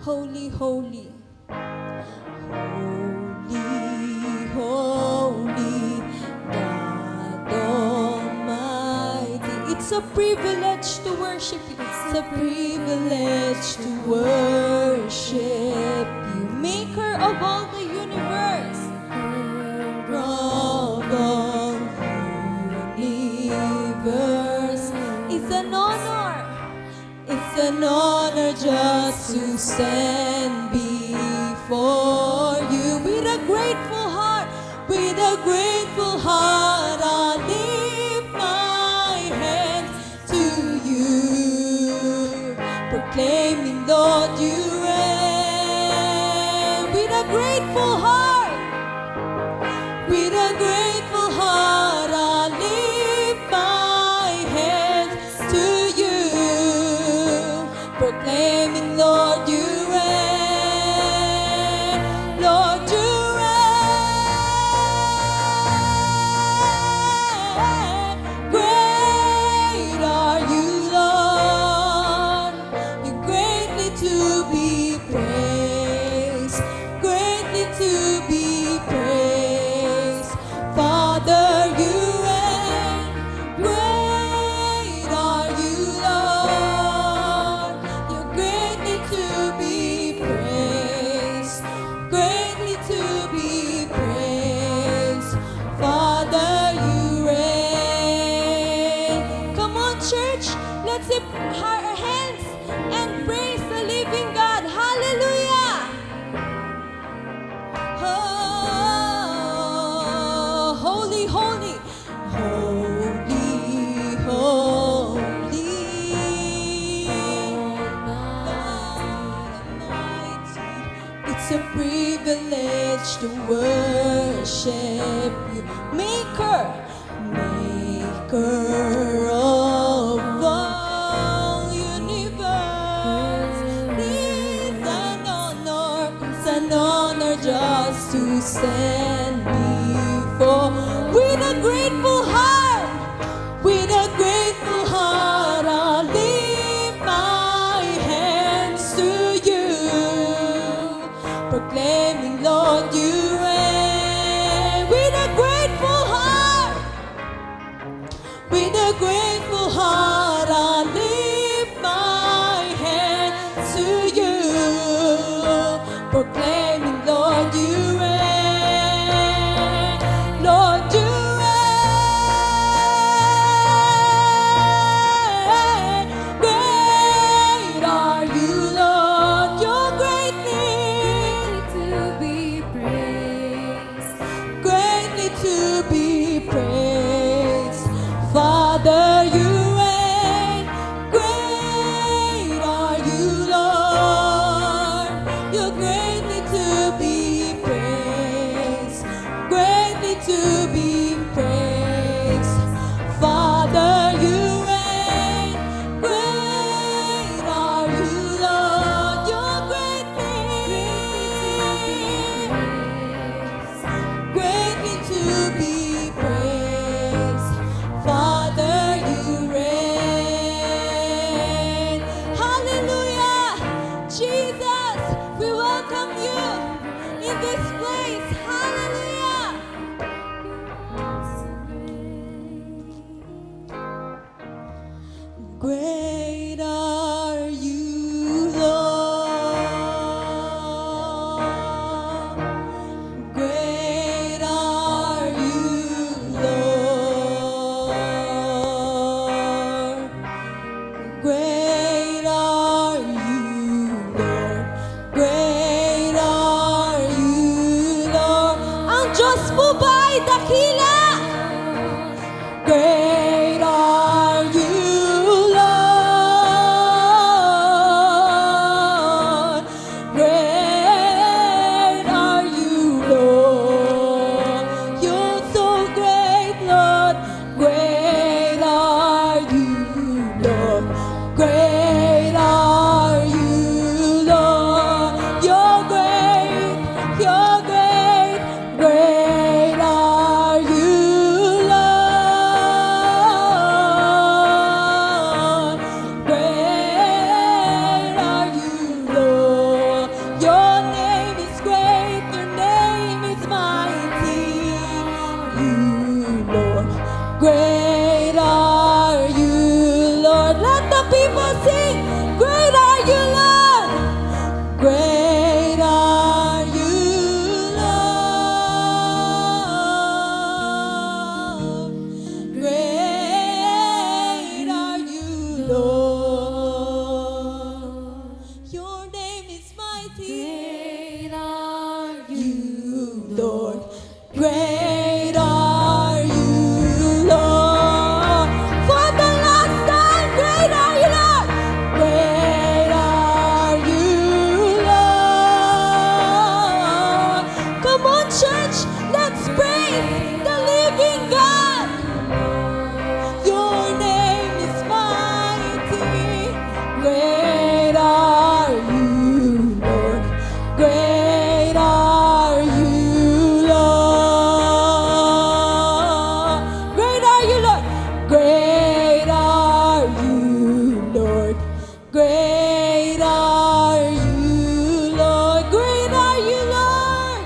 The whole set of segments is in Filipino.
Holy, holy. Holy, holy, God Almighty. It's a privilege to worship you. It's a privilege to worship you. Maker of all the universe. Of all universe. It's an honor. It's an honor just to stand before you with a grateful heart, with a grateful heart. I lift my hands to you, proclaiming, Lord, you reign. With a grateful heart, with a grateful heart, I lift my hands to you, proclaiming, Lord, you reign. Lord, you reign. Great are you, Lord. You're greatly to be praised, greatly to be praised. Father, you reign. Great are you, Lord. You're greatly to be praised, greatly to be praised. Father, you reign. Come on, church, let's lift our hands and praise the living God. Hallelujah. Oh, holy, holy, holy, holy, God Almighty. It's a privilege to worship you, Maker, Maker of all universe. It's an honor just to stand before with a grateful heart, with a grateful heart. I lift my hands to you, proclaiming, Lord, you reign. With a grateful heart, with a grateful heart, I lift my hands to you, proclaiming, Lord, you reign. Lord, you reign. Great are you, Lord. You're greatly to be praised, greatly to be praised. Father, you reign. Great are you, Lord. You're greatly to be praised, greatly to be praised. Father, you reign. Great are you, Lord. You're greatly to be praised. Father, you reign. Hallelujah. Jesus, we welcome you in this place. Hallelujah. Great are you, Lord. Great are you, Lord. Great are you, Lord. Great are you, Lord. Ang Diyos po ba'y dakila? Great are you, Lord. Great are you, Lord. You're so great, Lord. Great are you, Lord. Great are you, Lord. You're great, you're great. Great are you, Great are you, Lord. Great are you, Lord.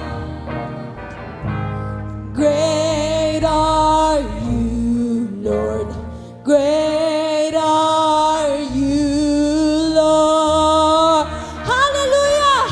Great are you, Lord. Great are you, Lord. Hallelujah.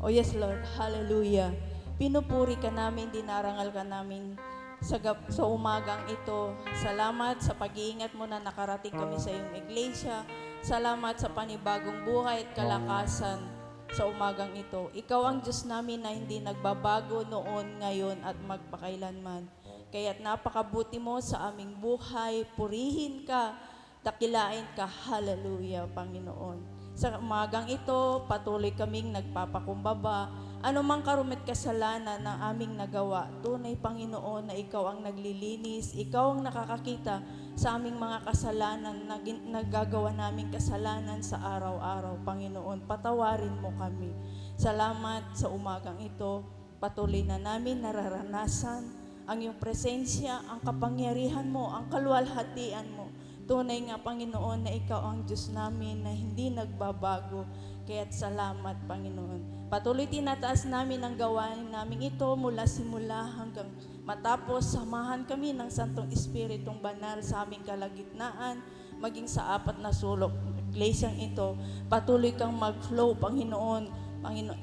Oh yes, Lord. Hallelujah. Pinupuri ka namin, dinarangal ka namin sa umagang ito. Salamat sa pag-iingat mo na nakarating kami sa iyong iglesia. Salamat sa panibagong buhay at kalakasan sa umagang ito. Ikaw ang Diyos namin na hindi nagbabago noon, ngayon at magpakailanman. Kaya't napakabuti mo sa aming buhay. Purihin ka, dakilain ka. Hallelujah, Panginoon. Sa umagang ito, patuloy kaming nagpapakumbaba. Anumang karumit kasalanan ng aming nagawa, tunay Panginoon na Ikaw ang naglilinis, Ikaw ang nakakakita sa aming mga kasalanan, nagagawa naming kasalanan sa araw-araw. Panginoon, patawarin mo kami. Salamat sa umagang ito. Patuloy na namin nararanasan ang iyong presensya, ang kapangyarihan mo, ang kaluwalhatian mo. Tunay nga, Panginoon, na Ikaw ang Diyos namin na hindi nagbabago. Kaya't salamat, Panginoon. Patuloy tinataas namin ang gawain namin ito mula simula hanggang matapos. Samahan kami ng Santong Espiritong Banal sa aming kalagitnaan, maging sa apat na sulok ng iglesyang ito. Patuloy kang mag-flow, Panginoon,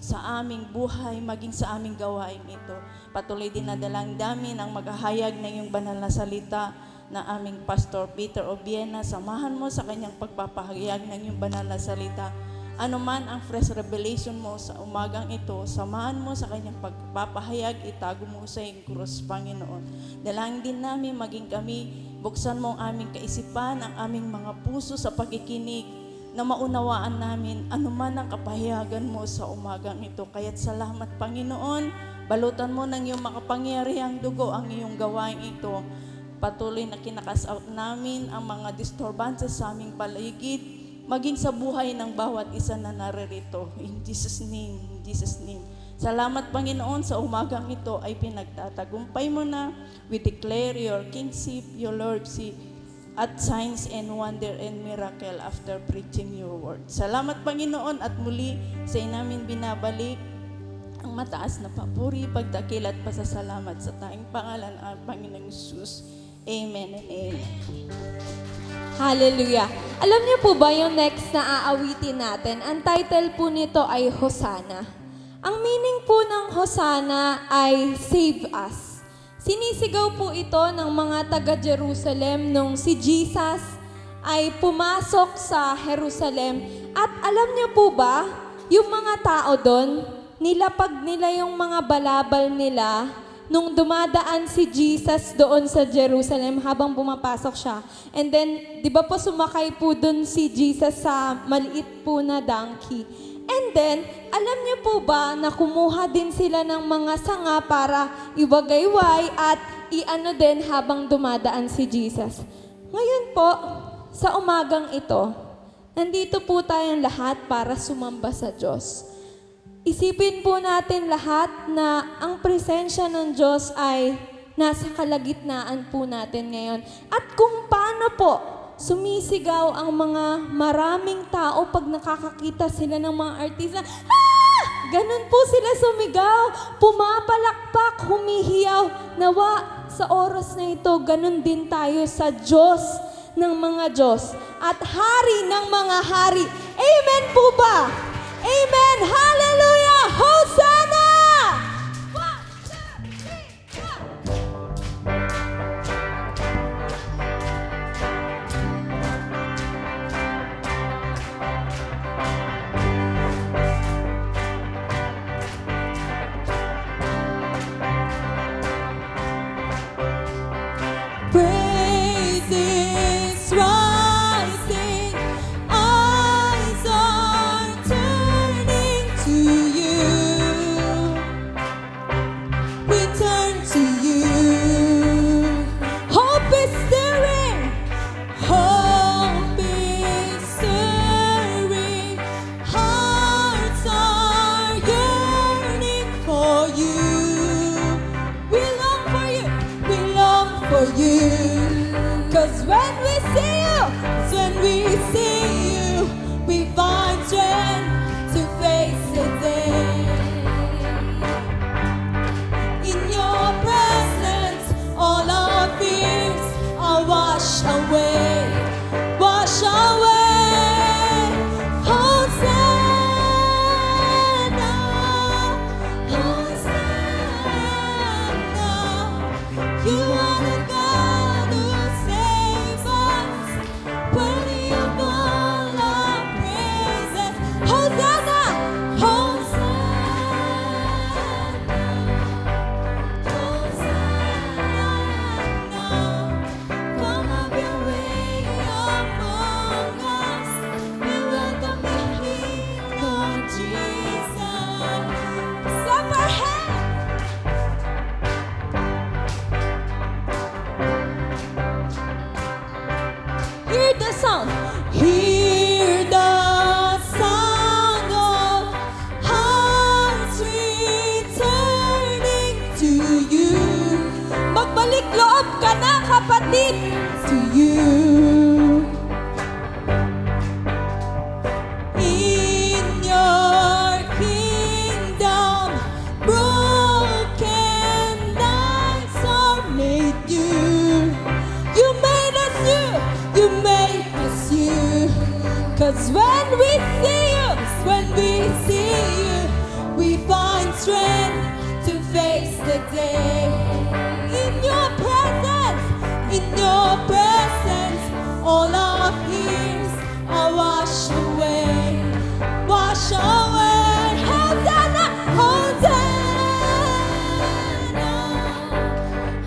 sa aming buhay, maging sa aming gawain ito. Patuloy din nadalang namin ang maghahayag ng iyong banal na salita na aming Pastor Peter Obiena. Samahan mo sa kanyang pagpapahayag ng iyong banal na salita. Ano man ang fresh revelation mo sa umagang ito, samahan mo sa kanyang pagpapahayag, itago mo sa iyong krus, Panginoon. Dalangin din namin maging kami, buksan mo ang aming kaisipan, ang aming mga puso sa pagkikinig, na maunawaan namin ano man ang kapahayagan mo sa umagang ito. Kaya't salamat, Panginoon. Balutan mo ng iyong makapangyarihang dugo ang iyong gawain ito. Patuloy na kinakas-out namin ang mga disturbances sa aming paligid, maging sa buhay ng bawat isa na naririto. In Jesus' name, in Jesus' name. Salamat, Panginoon, sa umagang ito ay pinagtatagumpay mo na. We declare your kingship, your lordship, at signs and wonder and miracle after preaching your word. Salamat, Panginoon, at muli sa namin binabalik ang mataas na papuri, pagdakil at pasasalamat sa tayong pangalan ng Panginoong Jesus. Amen and amen. Hallelujah. Alam niyo po ba yung next na aawitin natin? Ang title po nito ay Hosanna. Ang meaning po ng Hosanna ay Save Us. Sinisigaw po ito ng mga taga-Jerusalem nung si Jesus ay pumasok sa Jerusalem. At alam niyo po ba, yung mga tao doon, nilapag nila yung mga balabal nila nung dumadaan si Jesus doon sa Jerusalem habang pumapasok siya. And then, di ba po sumakay po doon si Jesus sa maliit po na donkey. And then, alam niyo po ba na kumuha din sila ng mga sanga para iwagayway at iano din habang dumadaan si Jesus. Ngayon po, sa umagang ito, nandito po tayong lahat para sumamba sa Diyos. Isipin po natin lahat na ang presensya ng Diyos ay nasa kalagitnaan po natin ngayon. At kung paano po sumisigaw ang mga maraming tao pag nakakakita sila ng mga artista, ganun po sila sumigaw, pumapalakpak, humihiyaw. Nawa sa oras na ito, ganun din tayo sa Diyos ng mga Diyos at Hari ng mga hari. Amen po ba? Amen! Hallelujah! Hosanna! Praises rising, eyes are turning to the day. In your presence, all our fears are washed away, wash away. Hosanna, Hosanna,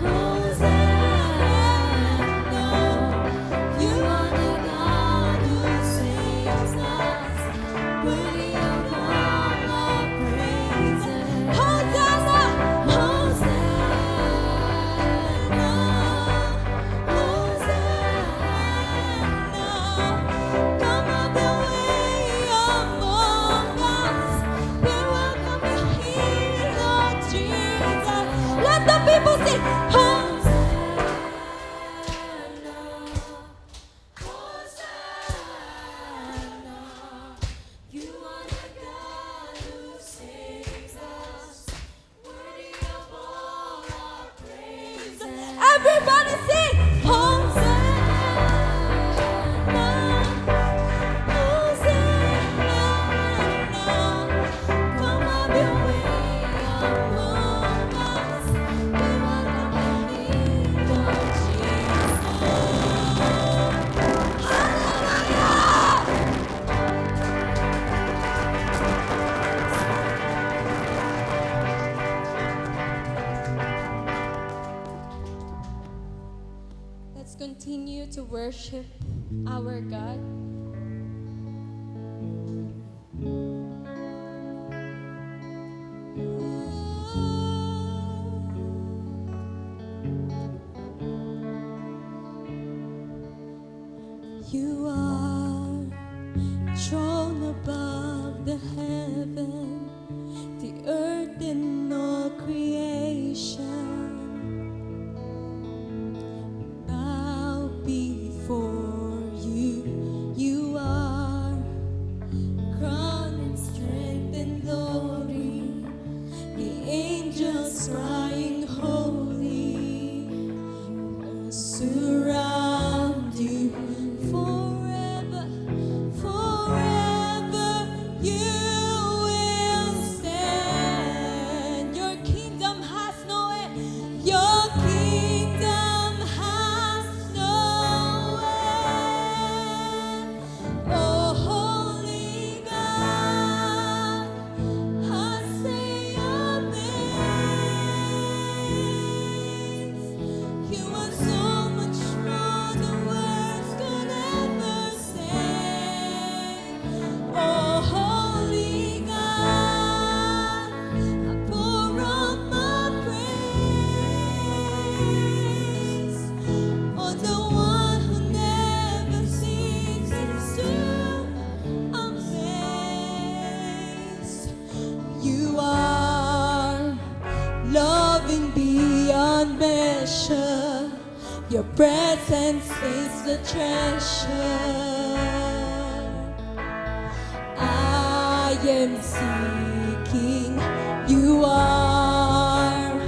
Hosanna. You are the God who saves us, worthy of all our praises. Hosanna, Hosanna, Hosanna. Come have your way among us. We welcome you here, Lord Jesus. Let the people sing, Hosanna, Hosanna. You are the God who saves us, worthy of all our praise. Everybody sing, Hosanna, Hosanna. Come have your way among us. We welcome you here, Lord Jesus. Hallelujah! Let's continue to worship our God. You are thrown above the heaven, the earth and all creation. Bow before you. You are crowned in strength and glory. The angels crying holy will surround you forever, forever. You will stand. Your kingdom has no end. Your kingdom has no end. Oh, holy God, I say amazed. You are so much more than words could ever say. Oh, holy God, I pour out my praise on the one who never ceases to amaze. You are loving beyond measure. Your presence is the treasure. I am seeking. You are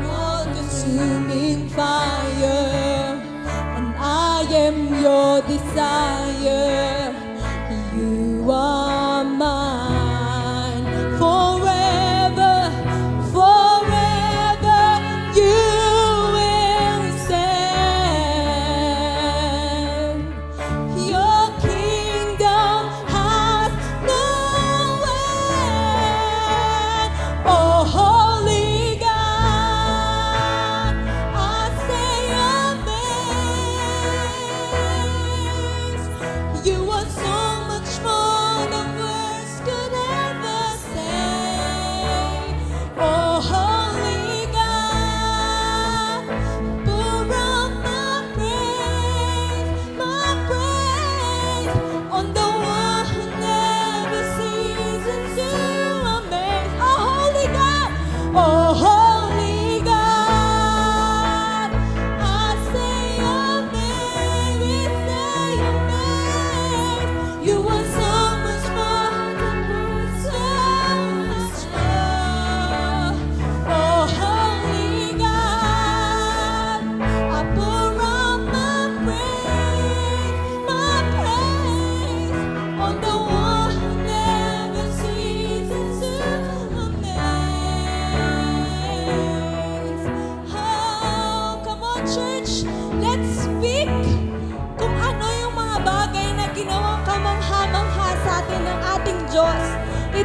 all-consuming fire, and I am your desire. You are mine forever, forever. You will stand. Your kingdom has no end. Oh, holy God, I say amazed. You are so much more than words could ever say. Oh, holy God, pour out my praise on the one who never ceases to amaze. Oh, holy God, oh, holy God, I say amazed, we say amazed. You are so much more than words, so much more. Oh, holy God, I pour out my praise on the one who never ceases to amaze.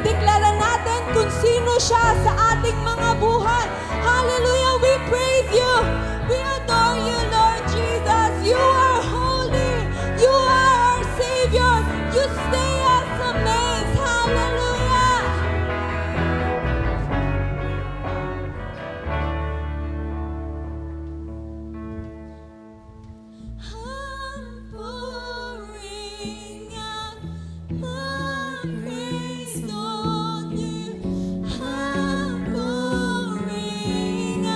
idideklara natin kung sino siya sa ating mga buhay. Hallelujah! We praise you! We adore you, Lord Jesus! You are holy! You are our Savior! You stay us amazed! Hallelujah! I'm pouring out my praise on you. I'm pouring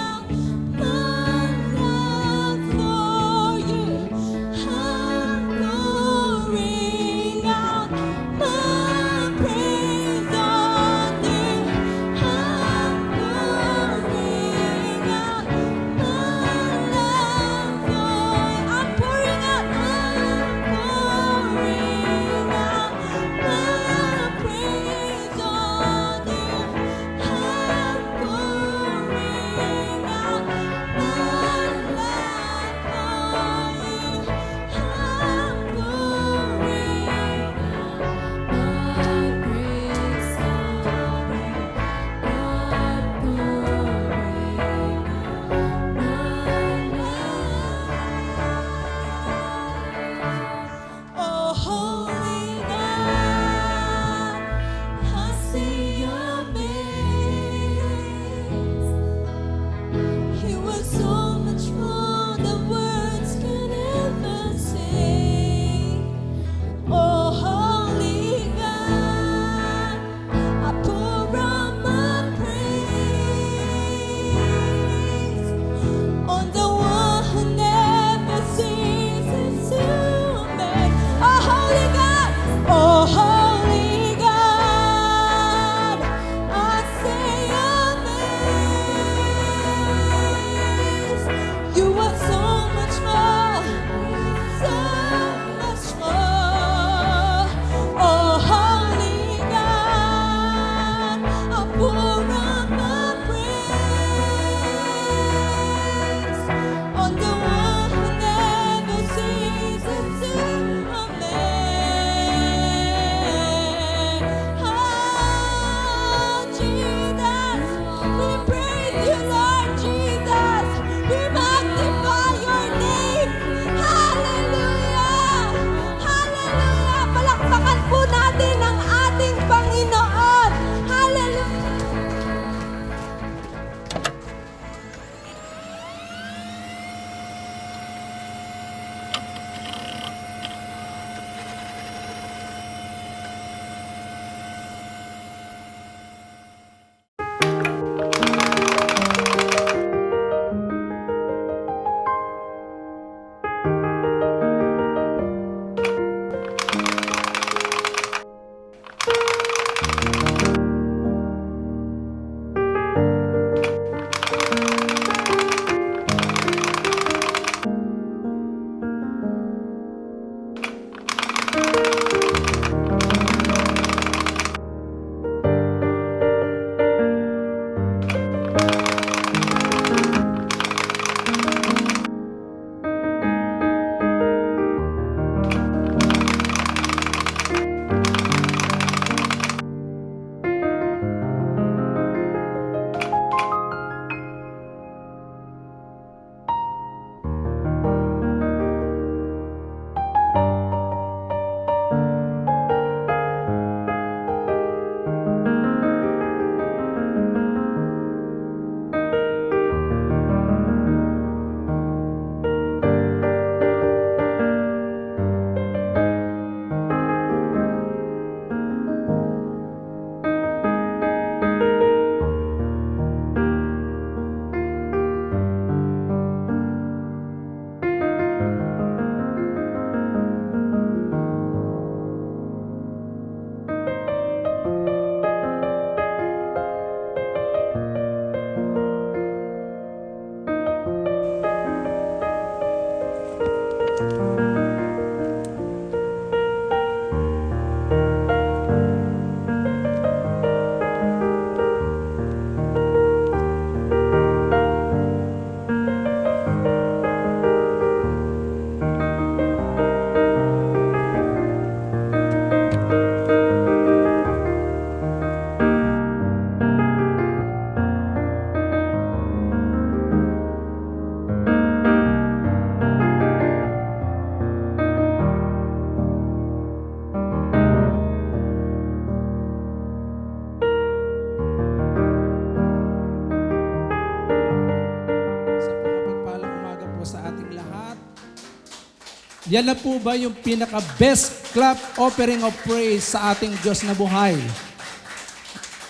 Yan na po ba yung pinaka-best clap offering of praise sa ating Diyos na buhay?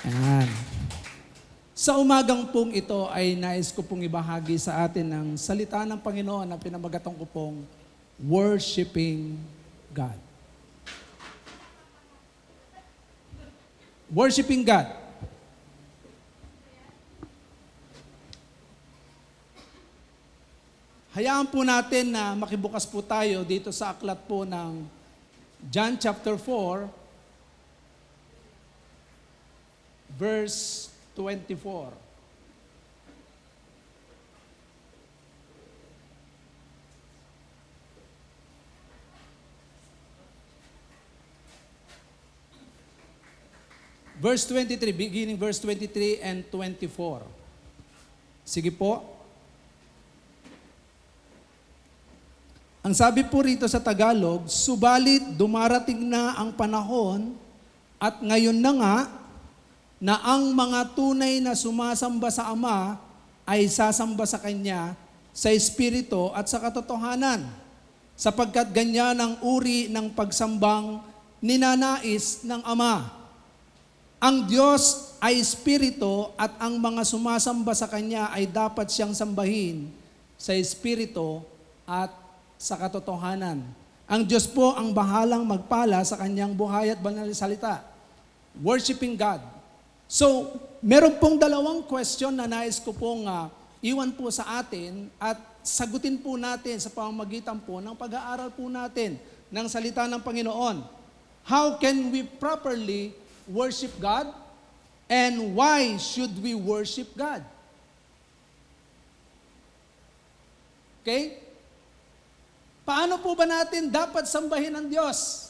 Ayan. Sa umagang pong ito ay nais ko pong ibahagi sa atin ng salita ng Panginoon na pinamagatong ko pong worshiping God. Worshiping God. Hayaan po natin na makibukas po tayo dito sa aklat po ng John chapter 4, verse 24. Verse 23, beginning verse 23 and 24. Sige po. Ang sabi po rito sa Tagalog, subalit dumarating na ang panahon at ngayon na nga na ang mga tunay na sumasamba sa Ama ay sasamba sa Kanya sa Espiritu at sa katotohanan, sapagkat ganyan ang uri ng pagsambang ninanais ng Ama. Ang Diyos ay Espiritu at ang mga sumasamba sa Kanya ay dapat siyang sambahin sa Espiritu at sa katotohanan. Ang Diyos po ang bahalang magpala sa kanyang buhay at banal na salita. Worshiping God. So, meron pong dalawang question na nais ko pong iwan po sa atin at sagutin po natin sa pamamagitan po ng pag-aaral po natin ng salita ng Panginoon. How can we properly worship God? And why should we worship God? Okay? Paano po ba natin dapat sambahin ang Diyos?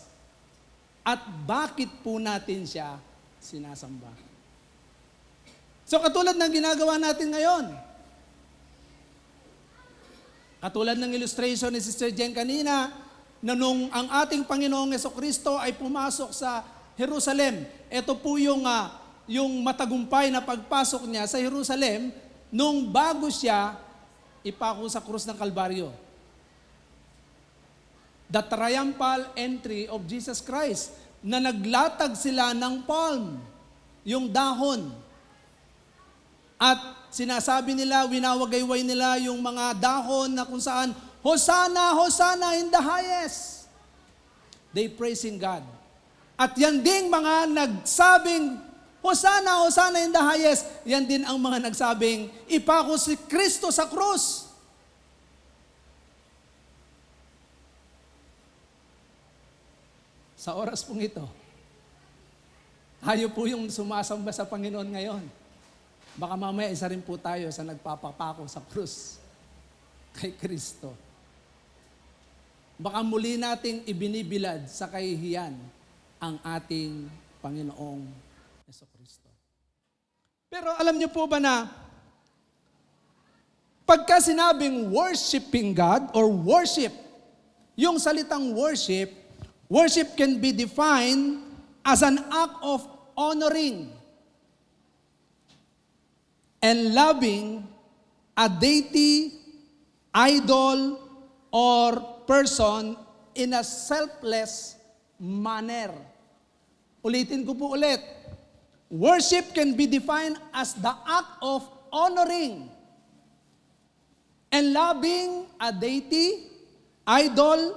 At bakit po natin siya sinasamba? So katulad ng ginagawa natin ngayon, katulad ng illustration ni Sister Jen kanina, na nung ang ating Panginoong Jesucristo ay pumasok sa Jerusalem, ito po yung matagumpay na pagpasok niya sa Jerusalem nung bago siya ipako sa krus ng Kalbaryo. The triumphal entry of Jesus Christ, na naglatag sila ng palm, yung dahon. At sinasabi nila, winawagayway nila yung mga dahon na kung saan, Hosanna, Hosanna in the highest. They praising God. At yan ding mga nagsabing, Hosanna, Hosanna in the highest, yan din ang mga nagsabing, ipako si Kristo sa krus. Sa oras pong ito, tayo po yung sumasamba sa Panginoon ngayon. Baka mamaya isa rin po tayo sa nagpapapako sa krus kay Kristo. Baka muli nating ibinibilad sa kahihiyan ang ating Panginoong Jesucristo. Pero alam niyo po ba na pagka sinabing worshiping God or worship, yung salitang worship, worship can be defined as an act of honoring and loving a deity, idol, or person in a selfless manner. Ulitin ko po ulit. Worship can be defined as the act of honoring and loving a deity, idol,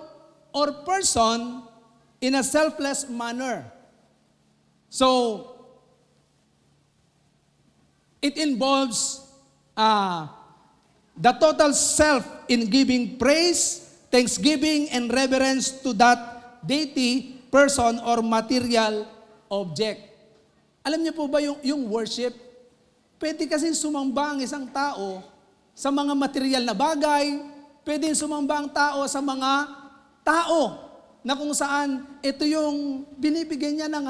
or person in a selfless manner. So, it involves the total self in giving praise, thanksgiving, and reverence to that deity, person, or material object. Alam niyo po ba yung worship? Pwede kasi sumamba ang isang tao sa mga material na bagay, pwede sumamba ang tao sa mga tao na kung saan ito yung binibigyan niya ng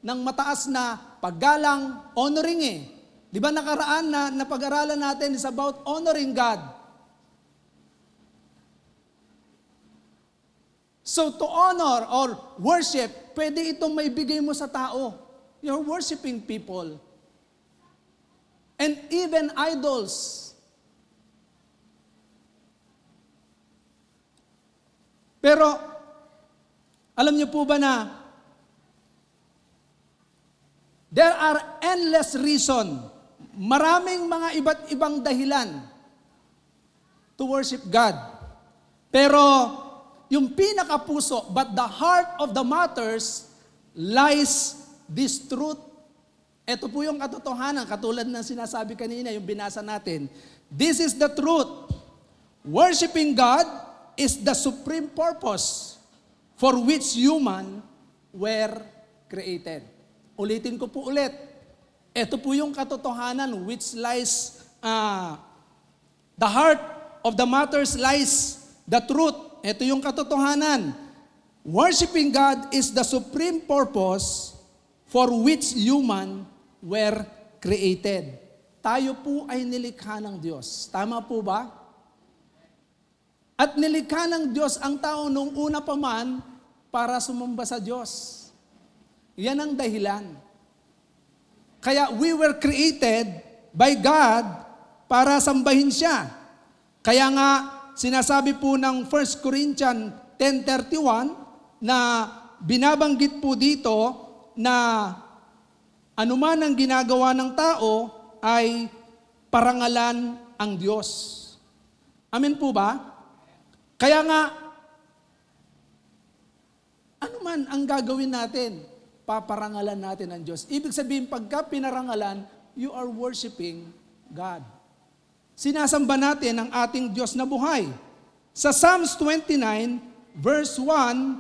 ng mataas na paggalang, honoring . Di ba nakaraan na napag-aralan natin is about honoring God. So to honor or worship, pwede itong maibigay mo sa tao. You're worshiping people. And even idols. Pero, alam niyo po ba na there are endless reason, maraming mga iba't ibang dahilan to worship God. Pero, yung pinakapuso, but the heart of the matters lies this truth. Ito po yung katotohanan, katulad ng sinasabi kanina, yung binasa natin. This is the truth. Worshiping God is the supreme purpose for which human were created. Ulitin ko po ulit. Ito po yung katotohanan which lies, the heart of the matters lies the truth. Ito yung katotohanan. Worshiping God is the supreme purpose for which human were created. Tayo po ay nilikha ng Diyos. Tama po ba? At nilikha ng Diyos ang tao nung una pa man para sumamba sa Diyos. Yan ang dahilan. Kaya we were created by God para sambahin siya. Kaya nga, sinasabi po ng 1 Corinthians 10:31 na binabanggit po dito na anuman ang ginagawa ng tao ay parangalan ang Diyos. Amen po ba? Kaya nga, anuman ang gagawin natin, paparangalan natin ang Diyos. Ibig sabihin, pagka pinarangalan, you are worshiping God. Sinasamba natin ang ating Diyos na buhay. Sa Psalms 29, verse 1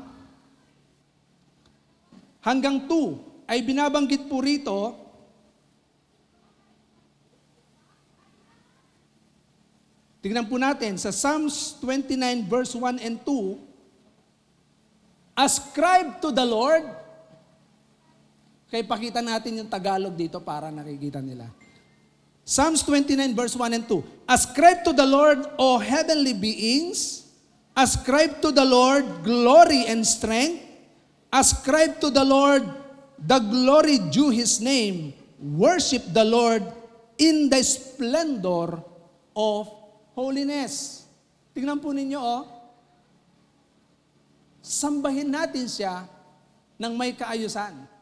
hanggang 2, ay binabanggit po rito, tingnan po natin, sa Psalms 29 verse 1 and 2, ascribe to the Lord, kaya pakita natin yung Tagalog dito para nakikita nila. Psalms 29 verse 1 and 2, ascribe to the Lord, O heavenly beings, ascribe to the Lord glory and strength, ascribe to the Lord the glory due His name. Worship the Lord in the splendor of holiness. Tingnan po ninyo, sambahin natin siya ng may kaayusan.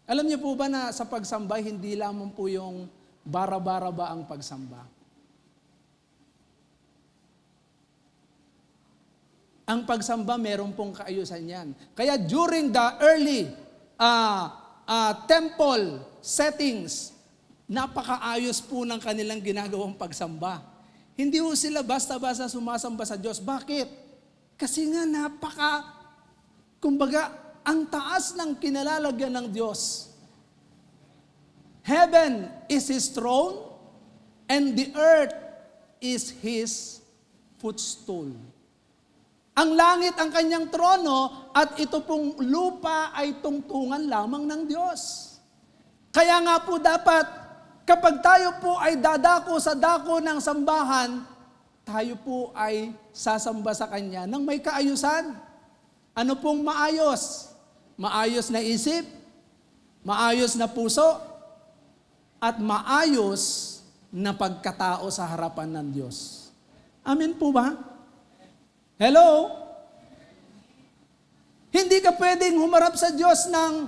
Alam niyo po ba na sa pagsamba, hindi lamang po yung bara-bara ba ang pagsamba? Ang pagsamba, meron pong kaayusan yan. Kaya during the early temple settings, napakaayos po ng kanilang ginagawang pagsamba. Hindi po sila basta-basta sumasamba sa Diyos. Bakit? Kasi nga kumbaga, ang taas ng kinalalagyan ng Diyos. Heaven is His throne, and the earth is His footstool. Ang langit ang kanyang trono at ito pong lupa ay tungtungan lamang ng Diyos. Kaya nga po dapat kapag tayo po ay dadako sa dako ng sambahan, tayo po ay sasamba sa Kanya ng may kaayusan. Ano pong maayos? Maayos na isip, maayos na puso, at maayos na pagkatao sa harapan ng Diyos. Amen po ba? Hello? Hindi ka pwedeng humarap sa Diyos ng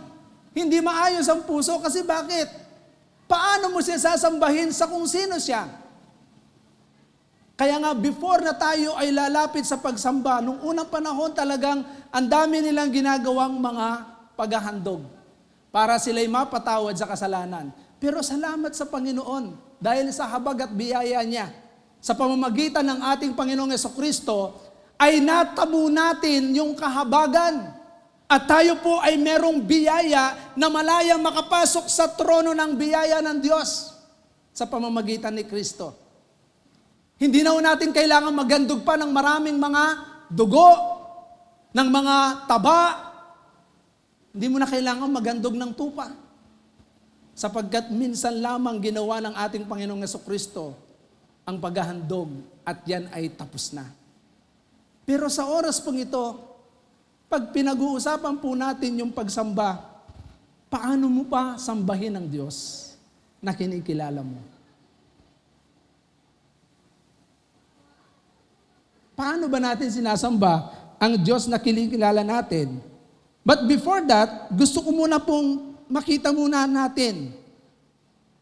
hindi maayos ang puso kasi bakit? Paano mo siya sasambahin sa kung sino siya? Kaya nga before na tayo ay lalapit sa pagsamba, nung unang panahon talagang ang dami nilang ginagawang mga paghahandog para sila'y mapatawad sa kasalanan. Pero salamat sa Panginoon dahil sa habag at biyaya niya sa pamamagitan ng ating Panginoong Jesucristo ay natamo natin yung kahabagan. At tayo po ay merong biyaya na malayang makapasok sa trono ng biyaya ng Diyos sa pamamagitan ni Kristo. Hindi na natin kailangan magandog pa ng maraming mga dugo, ng mga taba. Hindi mo na kailangan magandog ng tupa. Sapagkat minsan lamang ginawa ng ating Panginoong Jesucristo ang paghahandog at yan ay tapos na. Pero sa oras pong ito, pag pinag-uusapan po natin yung pagsamba, paano mo pa sambahin ang Diyos na kinikilala mo? Paano ba natin sinasamba ang Diyos na kinikilala natin? But before that, gusto ko muna pong makita muna natin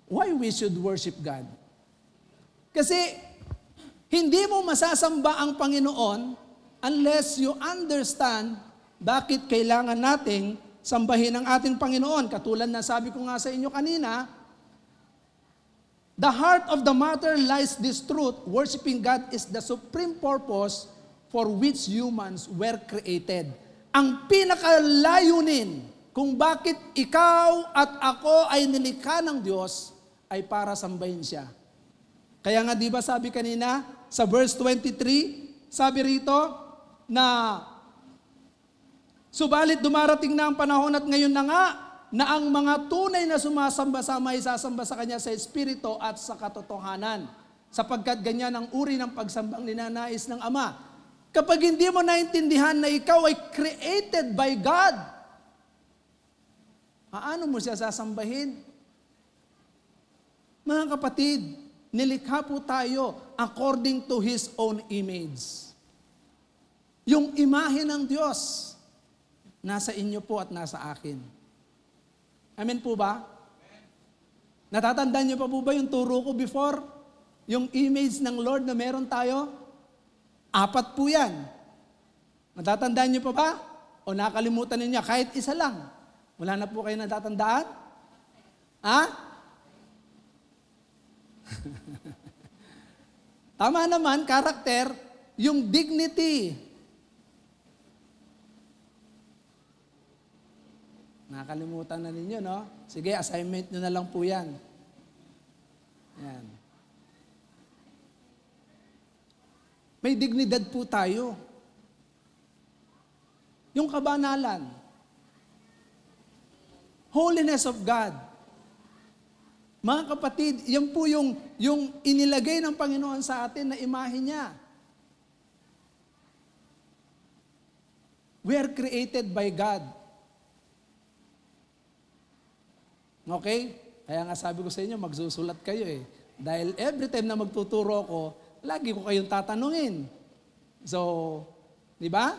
why we should worship God. Kasi hindi mo masasamba ang Panginoon unless you understand bakit kailangan nating sambahin ang ating Panginoon. Katulad na sabi ko nga sa inyo kanina, the heart of the matter lies this truth: worshiping God is the supreme purpose for which humans were created. Ang pinakalayunin kung bakit ikaw at ako ay nilikha ng Diyos ay para sambahin siya. Kaya nga di ba sabi kanina sa verse 23, sabi rito na subalit dumarating na ang panahon at ngayon na nga na ang mga tunay na sumasamba-sama ay sasamba sa Kanya sa Espiritu at sa katotohanan. Sapagkat ganyan ang uri ng pagsambang ninanais ng Ama. Kapag hindi mo naintindihan na ikaw ay created by God, paano mo siya sasambahin? Mga kapatid, nilikha po tayo according to His own image. Yung imahe ng Diyos, nasa inyo po at nasa akin. Amen po ba? Natatandaan niyo pa po ba yung turo ko before? Yung image ng Lord na meron tayo? 4 po yan. Natatandaan niyo pa ba? O nakalimutan niyo kahit isa lang? Wala na po kayo natatandaan? Ha? Tama naman, karakter, yung dignity. Nakalimutan na ninyo, no? Sige, assignment nyo na lang po yan. Yan. May dignidad po tayo. Yung kabanalan. Holiness of God. Mga kapatid, yan po yung inilagay ng Panginoon sa atin na imahe niya. We are created by God. Okay? Kaya nga sabi ko sa inyo, magsusulat kayo eh. Dahil every time na magtuturo ko, lagi ko kayong tatanungin. So, di ba?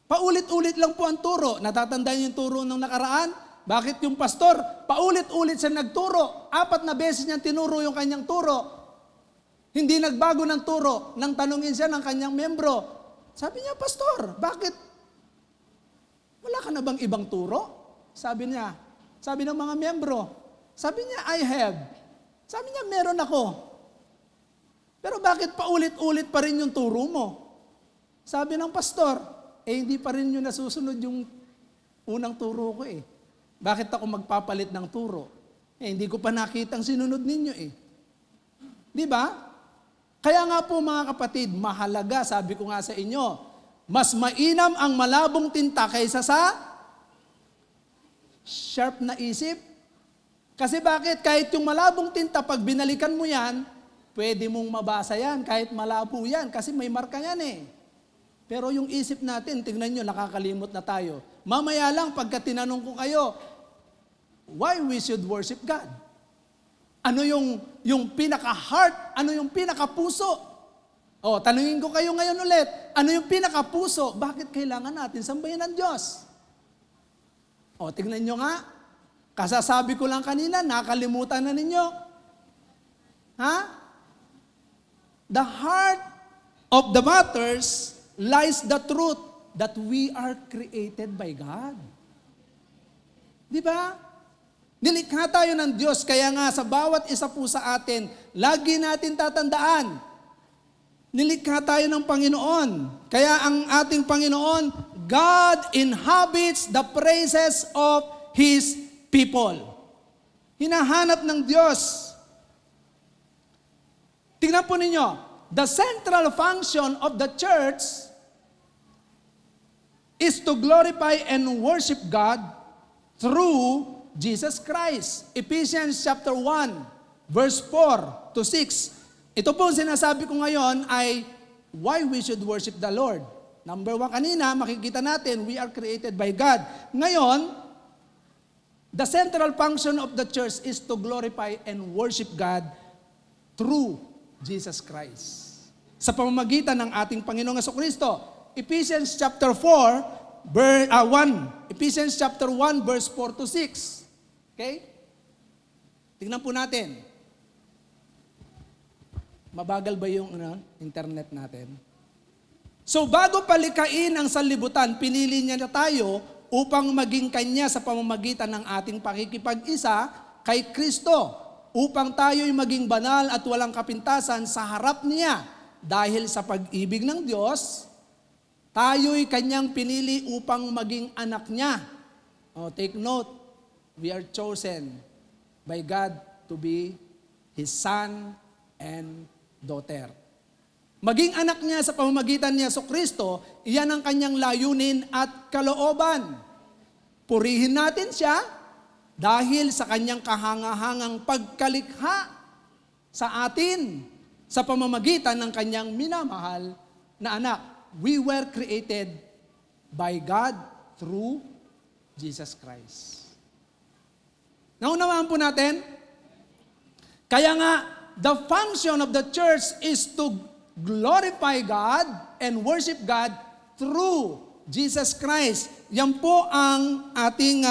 Paulit-ulit lang po ang turo. Natatandaan yung turo ng nakaraan? Bakit yung pastor, paulit-ulit siya nagturo? 4 na beses niyang tinuro yung kanyang turo. Hindi nagbago ng turo. Nang tanungin siya ng kanyang membro. Sabi niya, pastor, bakit? Wala ka na bang ibang turo? Sabi niya. Sabi ng mga membro. Sabi niya, I have. Sabi niya, meron ako. Pero bakit paulit-ulit pa rin yung turo mo? Sabi ng pastor, hindi pa rin yung nasusunod yung unang turo ko eh. Bakit ako magpapalit ng turo? Hindi ko pa nakitang sinunod ninyo eh. Di ba? Kaya nga po mga kapatid, mahalaga, sabi ko nga sa inyo, mas mainam ang malabong tinta kaysa sa sharp na isip. Kasi bakit? Kahit yung malabong tinta, pag binalikan mo yan, pwede mong mabasa yan, kahit malabo yan, kasi may marka yan eh. Pero yung isip natin, tingnan nyo, nakakalimot na tayo. Mamaya lang, pagka tinanong ko kayo, why we should worship God? Ano yung pinaka-heart? Ano yung pinaka-puso? O, tanungin ko kayo ngayon ulit, ano yung pinaka-puso? Bakit kailangan natin sambahin ang Diyos? O, tingnan nyo nga. Kasasabi ko lang kanina, nakalimutan na ninyo. Ha? The heart of the matters lies the truth that we are created by God. Di ba? Nilikha tayo ng Diyos, kaya nga sa bawat isa po sa atin, lagi natin tatandaan, nilikha tayo ng Panginoon. Kaya ang ating Panginoon, God inhabits the praises of His people. Hinahanap ng Diyos. Tingnan po ninyo, the central function of the church is to glorify and worship God through Jesus Christ. Ephesians chapter 1, verse 4 to 6. Ito po sinasabi ko ngayon ay why we should worship the Lord. Number 1 kanina, makikita natin, we are created by God. Ngayon, the central function of the church is to glorify and worship God through Jesus Christ. sa pamamagitan ng ating Panginoong Jesucristo. Ephesians chapter 1, Ephesians chapter 1 verse 4 to 6. Okay? Tingnan po natin. Mabagal ba yung internet natin? So bago palikain ang sanlibutan, pinili niya na tayo upang maging Kanya sa pamamagitan ng ating pakikipag-isa kay Kristo, upang tayo'y maging banal at walang kapintasan sa harap niya. Dahil sa pag-ibig ng Diyos, tayo'y Kanyang pinili upang maging anak niya. Oh, take note, we are chosen by God to be His son and daughter. Maging anak niya sa pamamagitan niya sa Kristo, iyan ang kanyang layunin at kalooban. Purihin natin siya dahil sa kanyang kahangahangang pagkalikha sa atin sa pamamagitan ng kanyang minamahal na anak. We were created by God through Jesus Christ. Naunawaan po natin? Kaya nga, the function of the church is to glorify God and worship God through Jesus Christ. Yan po ang ating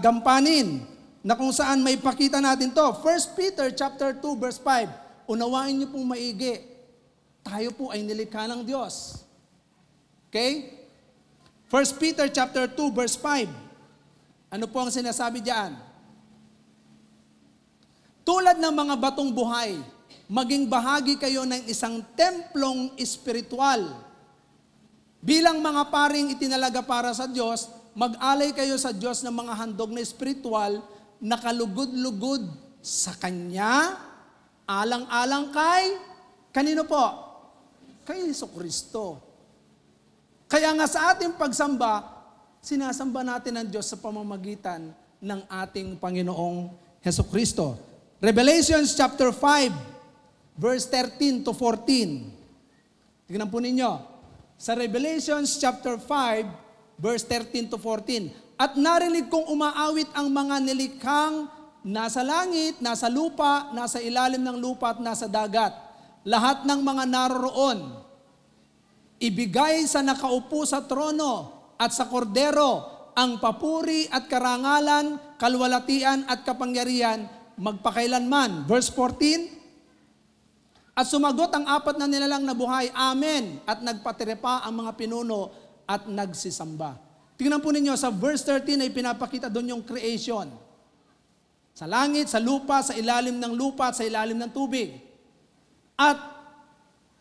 gampanin na kung saan may pakita natin to. 1 Peter chapter 2 verse 5. Unawain niyo pong maigi. Tayo po ay nilikha ng Diyos. Okay? 1 Peter chapter 2 verse 5. Ano po ang sinasabi diyan? Tulad ng mga batong buhay, maging bahagi kayo ng isang templong espiritual. Bilang mga paring itinalaga para sa Diyos, mag-alay kayo sa Diyos ng mga handog na espiritual na kalugod-lugod sa Kanya, alang-alang kay, kanino po? Kay Jesucristo. Kaya nga sa ating pagsamba, sinasamba natin ang Diyos sa pamamagitan ng ating Panginoong Jesucristo. Revelations chapter 5, verse 13 to 14. Tingnan po ninyo. Sa Revelations chapter 5, verse 13 to 14. At narinig kong umaawit ang mga nilikhang nasa langit, nasa lupa, nasa ilalim ng lupa at nasa dagat. Lahat ng mga naroroon, ibigay sa nakaupo sa trono at sa kordero ang papuri at karangalan, kalwalatian at kapangyarihan magpakailanman. Verse 14. At sumagot ang apat na nilalang na buhay, Amen. At nagpatirepa ang mga pinuno at nagsisamba. Tingnan po ninyo, sa verse 13 ay pinapakita doon yung creation. Sa langit, sa lupa, sa ilalim ng lupa, at sa ilalim ng tubig. At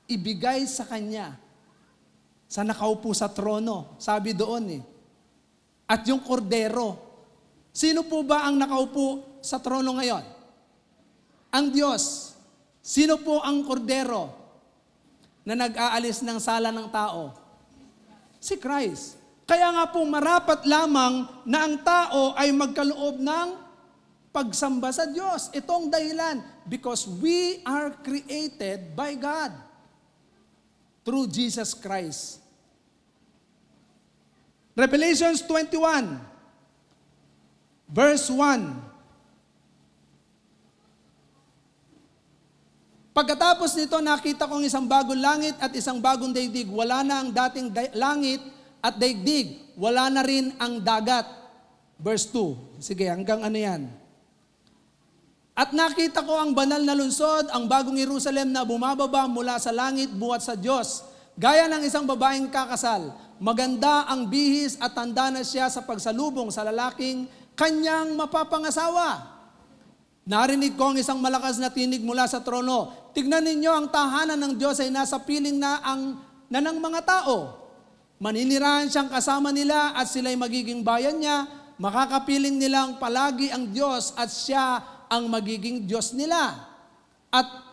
ibigay sa Kanya, sa nakaupo sa trono. Sabi doon At yung kordero. Sino po ba ang nakaupo sa trono ngayon? Ang Diyos. Sino po ang kordero na nag-aalis ng sala ng tao? Si Christ. Kaya nga po marapat lamang na ang tao ay magkaloob ng pagsamba sa Diyos. Ito ang dahilan. Because we are created by God through Jesus Christ. Revelations 21, verse 1. Pagkatapos nito, nakita kong isang bagong langit at isang bagong daigdig. Wala na ang dating langit at daigdig. Wala na rin ang dagat. Verse 2. Sige, hanggang ano yan? At nakita ko ang banal na lungsod, ang bagong Jerusalem na bumababa mula sa langit buhat sa Diyos. Gaya ng isang babaeng kakasal. Maganda ang bihis at tanda na siya sa pagsalubong sa lalaking kanyang mapapangasawa. Narinig ko ang isang malakas na tinig mula sa trono. Tignan ninyo, ang tahanan ng Diyos ay nasa piling na ng mga tao. Maninirahan siyang kasama nila at sila'y magiging bayan niya. Makakapiling nilang palagi ang Diyos at siya ang magiging Diyos nila. At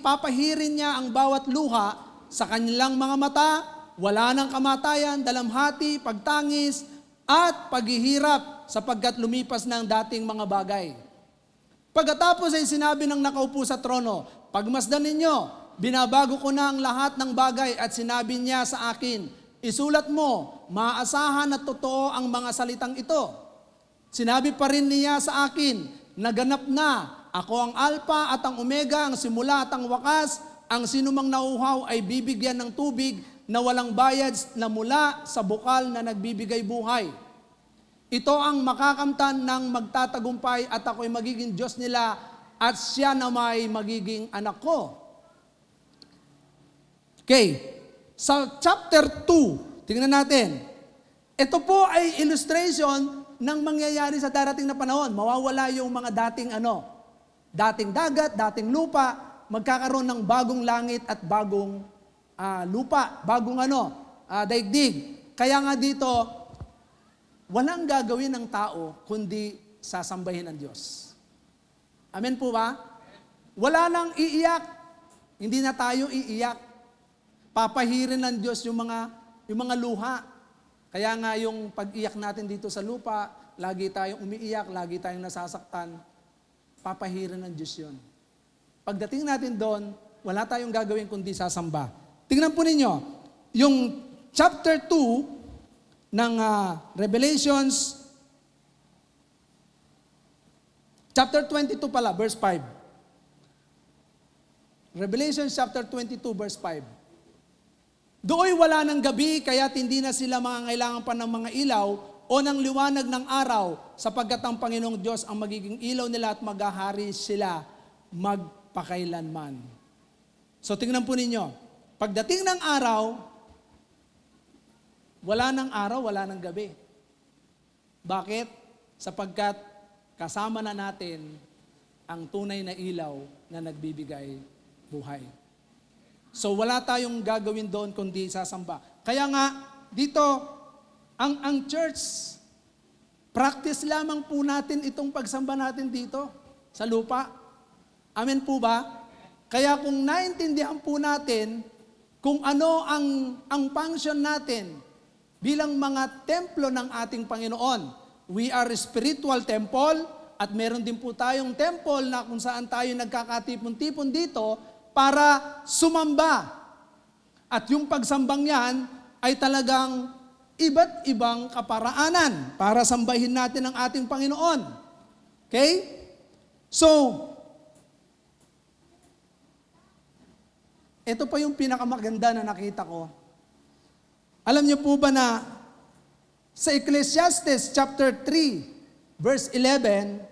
papahirin niya ang bawat luha sa kanilang mga mata. Wala ng kamatayan, dalamhati, pagtangis, at paghihirap sapagkat lumipas ng dating mga bagay. Pagkatapos ay sinabi ng nakaupo sa trono, pagmasdan ninyo, binabago ko na ang lahat ng bagay at sinabi niya sa akin, isulat mo, maaasahan at totoo ang mga salitang ito. Sinabi pa rin niya sa akin, naganap na, ako ang Alpha at ang Omega, ang simula at ang wakas, ang sinumang nauuhaw ay bibigyan ng tubig na walang bayad na mula sa bukal na nagbibigay buhay. Ito ang makakamtan ng magtatagumpay at ako'y magiging Diyos nila at siya na may magiging anak ko. Okay, sa chapter 2, tingnan natin. Ito po ay illustration ng mangyayari sa darating na panahon. Mawawala yung mga dating dagat, dating lupa, magkakaroon ng bagong langit at bagong lupa, bagong daigdig. Kaya nga dito, walang gagawin ng tao kundi sasambahin ng Diyos. Amen po ba? Wala nang iiyak. Hindi na tayo iiyak. Papahirin ng Diyos yung mga luha. Kaya nga yung pag-iyak natin dito sa lupa, lagi tayong umiiyak, lagi tayong nasasaktan, papahirin ng Diyos yun. Pagdating natin doon, wala tayong gagawin kundi sasamba. Tingnan po ninyo, yung chapter 2 ng Revelations, chapter 22 pala, verse 5. Revelation chapter 22, verse 5. Dooy wala ng gabi, kaya't hindi na sila mangangailangan pa ng mga ilaw o ng liwanag ng araw, sapagkat ang Panginoong Diyos ang magiging ilaw nila at maghahari sila magpakailanman. So tingnan po ninyo, pagdating ng araw, wala ng gabi. Bakit? Sapagkat kasama na natin ang tunay na ilaw na nagbibigay buhay. So wala tayong gagawin doon kundi sasamba. Kaya nga, dito, ang church, practice lamang po natin itong pagsamba natin dito sa lupa. Amen po ba? Kaya kung naintindihan po natin kung ano ang function natin bilang mga templo ng ating Panginoon. We are a spiritual temple at meron din po tayong temple na kung saan tayo nagkakatipon-tipon dito para sumamba. At yung pagsambang yan ay talagang iba't ibang kaparaanan para sambahin natin ang ating Panginoon. Okay? So, ito pa yung pinakamaganda na nakita ko. Alam niyo po ba na sa Ecclesiastes chapter 3, verse 11,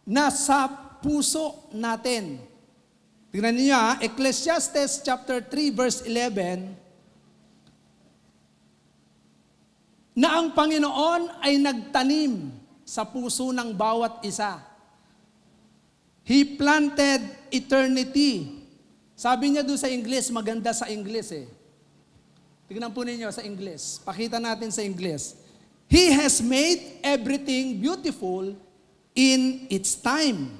nasa puso natin. Tingnan niyo Ecclesiastes chapter 3 verse 11, na ang Panginoon ay nagtanim sa puso ng bawat isa. He planted eternity. Sabi niya doon sa English, maganda sa English eh. Tingnan po ninyo sa English. Pakita natin sa English. He has made everything beautiful in its time.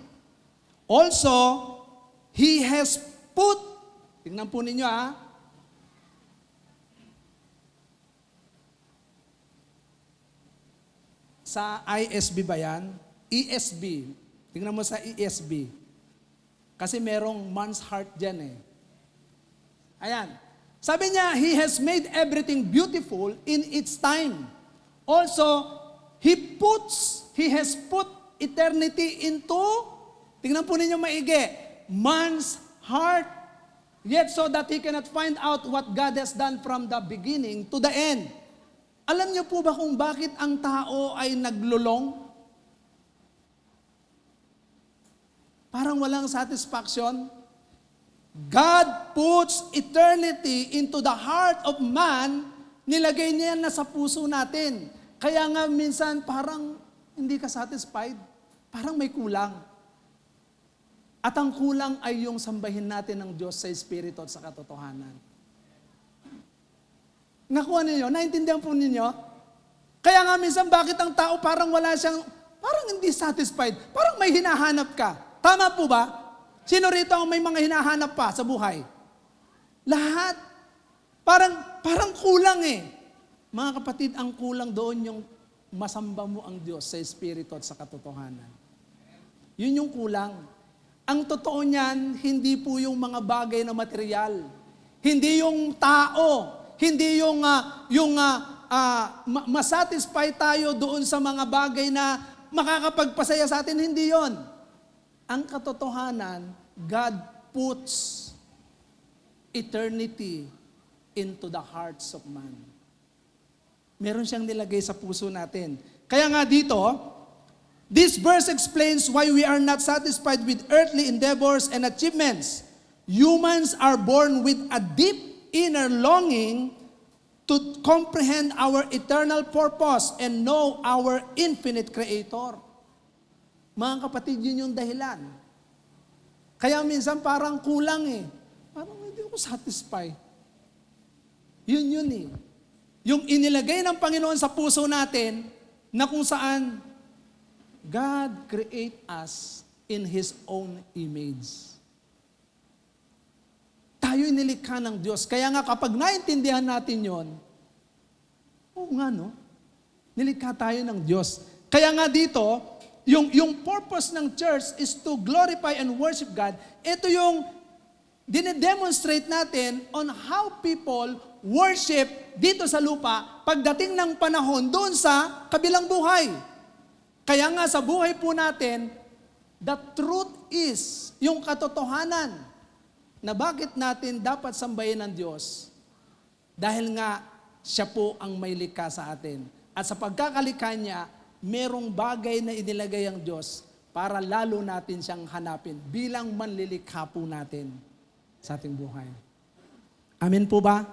Also, He has put, tingnan po ninyo sa ISB ba yan? ESB. Tingnan mo sa ESB. Kasi merong man's heart dyan eh. Ayan. Sabi niya, He has made everything beautiful in its time. Also, He has put eternity into, tingnan po ninyo maigi, man's heart, yet so that he cannot find out what God has done from the beginning to the end. Alam niyo po ba kung bakit ang tao ay naglulong? Parang walang satisfaction. God puts eternity into the heart of man, nilagay niya na sa puso natin. Kaya nga minsan parang hindi ka satisfied, parang may kulang. At ang kulang ay yung sambahin natin ng Diyos sa Espiritu at sa katotohanan. Nakuha ninyo? Naintindihan po ninyo? Kaya nga minsan bakit ang tao parang wala siyang, parang hindi satisfied, parang may hinahanap ka. Tama po ba? Sino rito ang may mga hinahanap pa sa buhay? Lahat. Parang kulang eh. Mga kapatid, ang kulang doon yung masamba mo ang Diyos sa Espiritu at sa katotohanan. Yun yung kulang. Ang totoo niyan, hindi po yung mga bagay na material. Hindi yung tao. Hindi yung masatisfy tayo doon sa mga bagay na makakapagpasaya sa atin. Hindi yon. Ang katotohanan, God puts eternity into the hearts of man. Meron siyang nilagay sa puso natin. Kaya nga dito, this verse explains why we are not satisfied with earthly endeavors and achievements. Humans are born with a deep inner longing to comprehend our eternal purpose and know our infinite Creator. Mga kapatid, yun yung dahilan. Kaya minsan parang kulang eh. Parang hindi ako satisfied. Yun eh. Yung inilagay ng Panginoon sa puso natin na kung saan God create us in His own image. Tayo'y nilikha ng Diyos. Kaya nga kapag naintindihan natin yon, oo nga no, nilikha tayo ng Diyos. Kaya nga dito, yung purpose ng church is to glorify and worship God. Ito yung dinedemonstrate natin on how people worship dito sa lupa pagdating ng panahon doon sa kabilang buhay. Kaya nga sa buhay po natin, the truth is, yung katotohanan na bakit natin dapat sambahin ng Diyos dahil nga siya po ang may likha sa atin. At sa pagkakalikha niya, merong bagay na inilagay ang Diyos para lalo natin siyang hanapin bilang manlilikha po natin sa ating buhay. Amen po ba?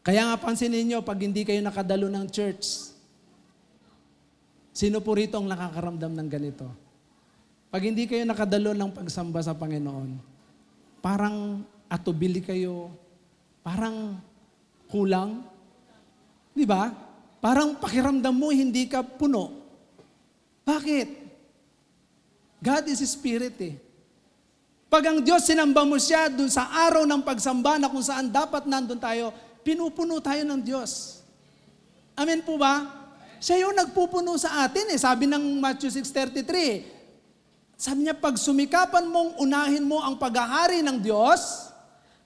Kaya nga pansinin niyo, pag hindi kayo nakadalo ng church, sino po rito ang nakakaramdam ng ganito? Pag hindi kayo nakadalo ng pagsamba sa Panginoon, parang atubili kayo, parang kulang. Di ba? Parang pakiramdam mo hindi ka puno. Bakit? God is Spirit eh. Pag ang Diyos sinamba mo siya dun sa araw ng pagsamba na kung saan dapat nandun tayo, pinupuno tayo ng Diyos. Amen po ba? Siya yung nagpupuno sa atin eh. Sabi ng Matthew 6:33, sabi niya, pag sumikapan mong unahin mo ang paghahari ng Diyos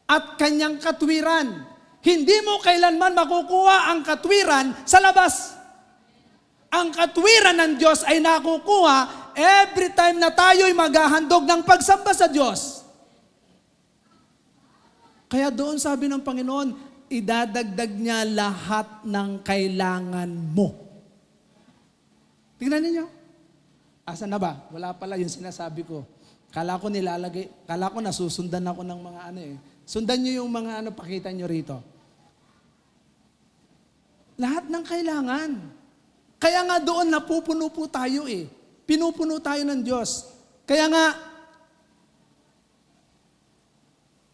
at kanyang katwiran, hindi mo kailanman makukuha ang katwiran sa labas. Ang katwiran ng Diyos ay nakukuha every time na tayo'y maghahandog ng pagsamba sa Diyos. Kaya doon sabi ng Panginoon, idadagdag niya lahat ng kailangan mo. Tingnan niyo. Asa na ba? Wala pala yung sinasabi ko. Kala ko nasusundan ako ng mga ano eh. Sundan niyo yung mga ano, pakita niyo rito. Lahat ng kailangan. Kaya nga doon napupuno po tayo eh. Pinupuno tayo ng Diyos. Kaya nga,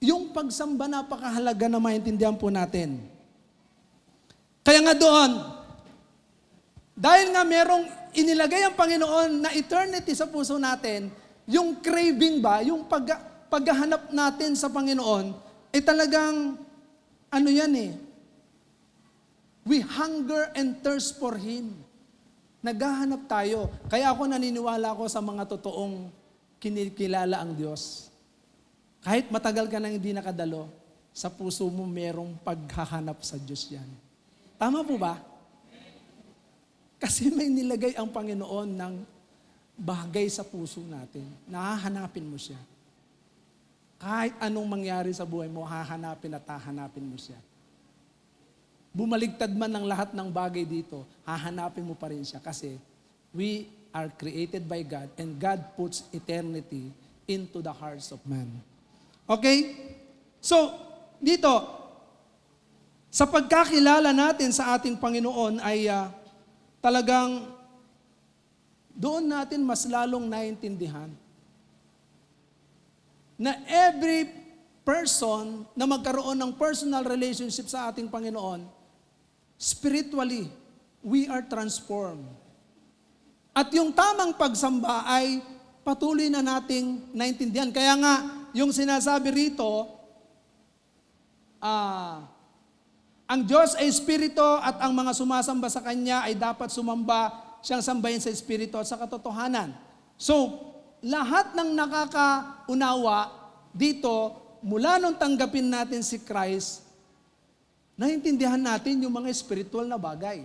yung pagsamba napakahalaga na maintindihan po natin. Kaya nga doon, dahil nga merong inilagay ang Panginoon na eternity sa puso natin, yung craving ba, yung paghahanap natin sa Panginoon, ay talagang, ano yan eh, we hunger and thirst for Him. Naghahanap tayo. Kaya ako naniniwala ko sa mga totoong kinikilala ang Diyos. Kahit matagal ka nang hindi nakadalo, sa puso mo merong paghahanap sa Diyos yan. Tama po ba? Kasi may nilagay ang Panginoon ng bagay sa puso natin. Nahahanapin mo siya. Kahit anong mangyari sa buhay mo, hahanapin at hahanapin mo siya. Bumaligtad man ng lahat ng bagay dito, hahanapin mo pa rin siya kasi we are created by God and God puts eternity into the hearts of man. Okay? So, dito, sa pagkakilala natin sa ating Panginoon ay talagang doon natin mas lalong naintindihan na every person na magkaroon ng personal relationship sa ating Panginoon, spiritually, we are transformed. At yung tamang pagsamba ay patuloy na nating naintindihan. Kaya nga, yung sinasabi rito, ang Diyos ay Espiritu at ang mga sumasamba sa Kanya ay dapat sumamba, siyang sambahin sa Espiritu at sa katotohanan. So, lahat ng nakakaunawa dito, mula nung tanggapin natin si Christ, naintindihan natin yung mga spiritual na bagay.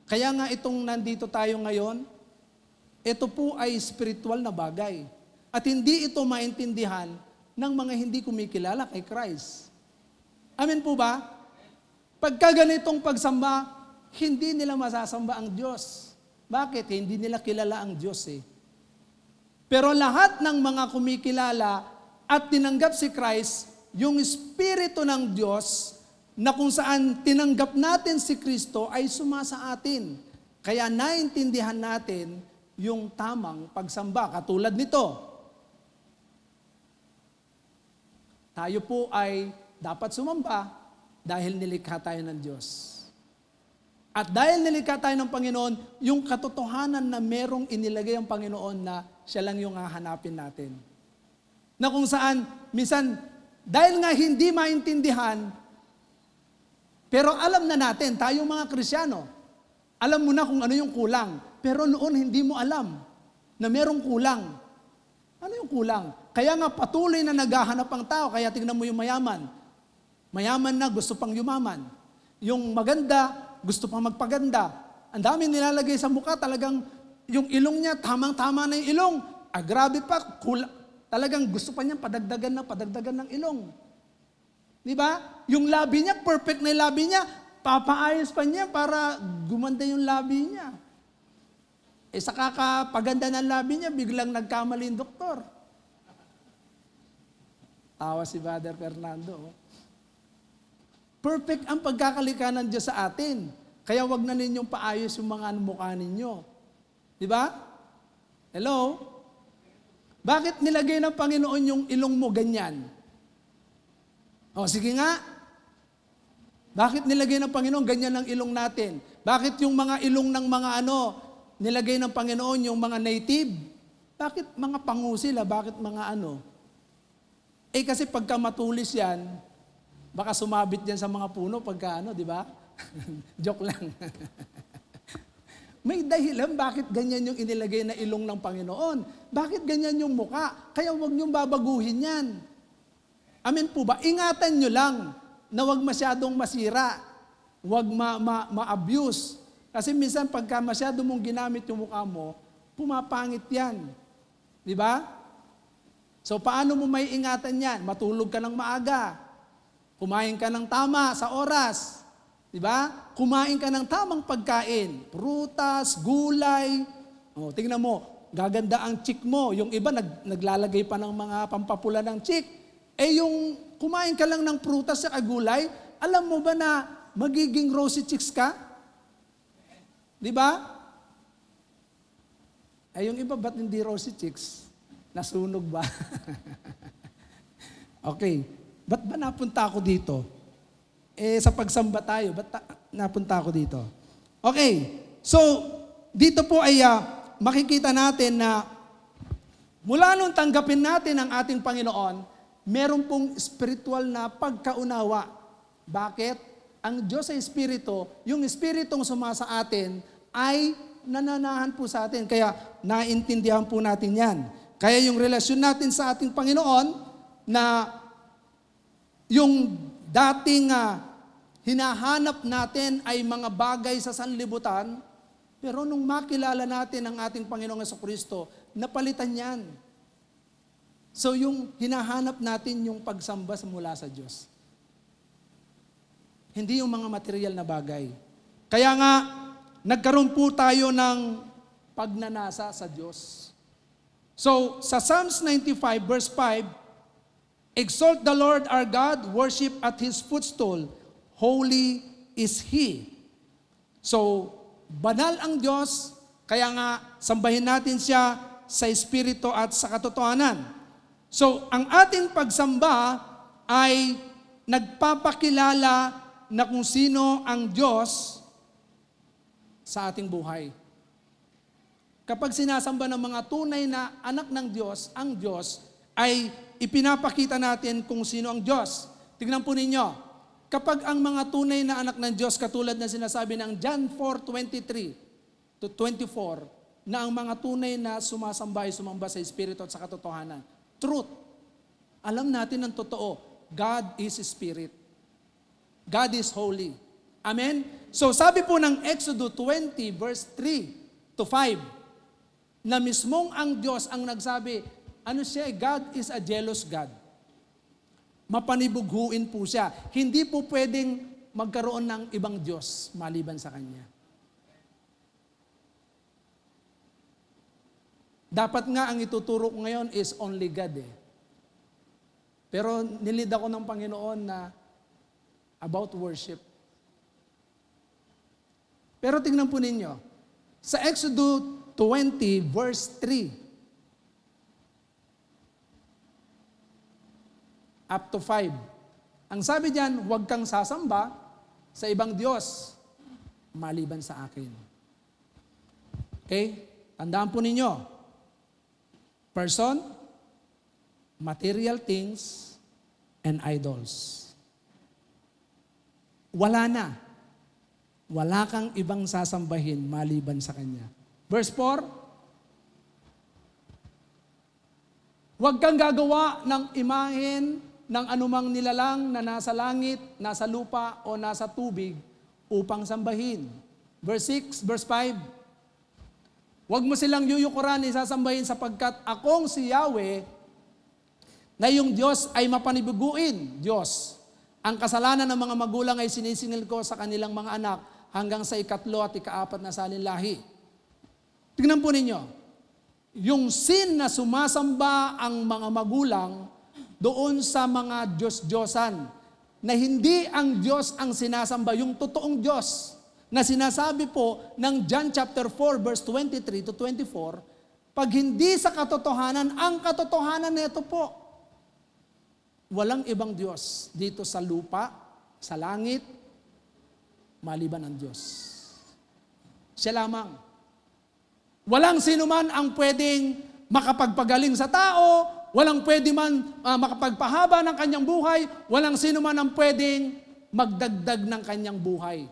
Kaya nga itong nandito tayo ngayon, ito po ay spiritual na bagay. At hindi ito maintindihan ng mga hindi kumikilala kay Christ. Amen po ba? Pagka ganitong pagsamba, hindi nila masasamba ang Diyos. Bakit? Hindi nila kilala ang Diyos eh. Pero lahat ng mga kumikilala at tinanggap si Christ, yung Espiritu ng Diyos na kung saan tinanggap natin si Kristo ay sumasa atin. Kaya naintindihan natin yung tamang pagsamba. Katulad nito, tayo po ay dapat sumamba dahil nilikha tayo ng Diyos. At dahil nilikha tayo ng Panginoon, yung katotohanan na merong inilagay ang Panginoon na siya lang yung hahanapin natin. Na kung saan, minsan, dahil nga hindi maintindihan, pero alam na natin, tayong mga Krisyano, alam mo na kung ano yung kulang. Pero noon hindi mo alam na merong kulang. Ano yung kulang? Kaya nga patuloy na naghahanap ang tao, kaya tingnan mo yung mayaman. Mayaman na gusto pang yumaman. Yung maganda, gusto pang magpaganda. Ang dami nilalagay sa mukha, talagang yung ilong niya, tamang-tama na yung ilong. Grabe pa, talagang gusto pa niya padagdagan ng ilong. Di ba? Yung labi niya, perfect na yung labi niya, papaayos pa niya para gumanda yung labi niya. Sa kakapaganda ng labi niya, biglang nagkamali yung doktor. Tawa si Father Fernando. Perfect ang pagkakalikha ng Diyos sa atin. Kaya wag na ninyong paayos yung mga mukha ninyo. Di ba? Hello? Bakit nilagay ng Panginoon yung ilong mo ganyan? O sige nga. Bakit nilagay ng Panginoon ganyan ang ilong natin? Bakit yung mga ilong ng mga nilagay ng Panginoon yung mga native? Bakit mga pangu sila? Bakit mga kasi pagka matulis yan, baka sumabit yan sa mga puno pagka di ba? Joke lang. May dahilan bakit ganyan yung inilagay na ilong ng Panginoon. Bakit ganyan yung muka? Kaya huwag niyong babaguhin yan. Amen po ba? Ingatan nyo lang na huwag masyadong masira. Huwag ma-abuse. Kasi minsan pagka masyado mong ginamit yung mukha mo, pumapangit yan. Di ba? So paano mo may ingatan yan? Matulog ka ng maaga. Kumain ka ng tama sa oras. Di ba? Kumain ka ng tamang pagkain. Prutas, gulay. Tingnan mo, gaganda ang chick mo. Yung iba naglalagay pa ng mga pampapula ng chick. Yung kumain ka lang ng prutas at gulay, alam mo ba na magiging rosy cheeks ka? Di ba? Yung iba, ba't hindi rosy cheeks? Nasunog ba? Okay. Ba't ba napunta ako dito? Sa pagsamba tayo, ba't napunta ako dito? Okay. So, dito po ay makikita natin na mula nung tanggapin natin ang ating Panginoon, meron pong spiritual na pagkaunawa. Bakit? Ang Diyos ay Espiritu, yung Espiritong sumasa atin ay nananahan po sa atin. Kaya naintindihan po natin yan. Kaya yung relasyon natin sa ating Panginoon na yung dating hinahanap natin ay mga bagay sa sanlibutan, pero nung makilala natin ang ating Panginoong Jesucristo, napalitan yan. So yung hinahanap natin yung pagsamba mula sa Diyos. Hindi yung mga material na bagay. Kaya nga, nagkaroon po tayo ng pagnanasa sa Diyos. So, sa Psalms 95 verse 5, exalt the Lord our God, worship at His footstool, holy is He. So, banal ang Diyos, kaya nga sambahin natin siya sa Espiritu at sa katotohanan. So, ang ating pagsamba ay nagpapakilala na kung sino ang Diyos sa ating buhay. Kapag sinasamba ng mga tunay na anak ng Diyos, ang Diyos, ay ipinapakita natin kung sino ang Diyos. Tingnan po ninyo, kapag ang mga tunay na anak ng Diyos, katulad na sinasabi ng John 4:23 to 24, na ang mga tunay na sumasamba ay sumamba sa Espiritu at sa katotohanan. Truth. Alam natin ang totoo. God is Spirit. God is holy. Amen? So sabi po ng Exodus 20 verse 3 to 5, na mismong ang Diyos ang nagsabi, ano siya? God is a jealous God. Mapanibughuin po siya. Hindi po pwedeng magkaroon ng ibang Diyos maliban sa Kanya. Dapat nga ang ituturo ko ngayon is only God eh. Pero nilid ako ng Panginoon na about worship. Pero tingnan po ninyo, sa Exodus 20 verse 3 up to 5, ang sabi diyan, huwag kang sasamba sa ibang Diyos maliban sa akin. Okay? Tandaan po ninyo, person, material things, and idols. Wala na. Wala kang ibang sasambahin maliban sa Kanya. Verse 4, huwag kang gagawa ng imahen ng anumang nilalang na nasa langit, nasa lupa, o nasa tubig upang sambahin. Verse 6, verse 5, huwag mo silang yuyukuran, isasambahin sapagkat akong si Yahweh, na yung Diyos ay mapanibiguin, Diyos. Ang kasalanan ng mga magulang ay sinisingil ko sa kanilang mga anak hanggang sa 3 at 4 na salinlahi. Tingnan po ninyo, yung sin na sumasamba ang mga magulang doon sa mga Diyos-Diyosan, na hindi ang Diyos ang sinasamba, yung totoong Diyos, na sinasabi po ng John chapter 4 verse 23 to 24, pag hindi sa katotohanan, ang katotohanan nito po, walang ibang Diyos dito sa lupa, sa langit, maliban ang Diyos. Siya lamang. Walang sino man ang pwedeng makapagpagaling sa tao, walang pwede man makapagpahaba ng kanyang buhay, walang sino man ang pwedeng magdagdag ng kanyang buhay.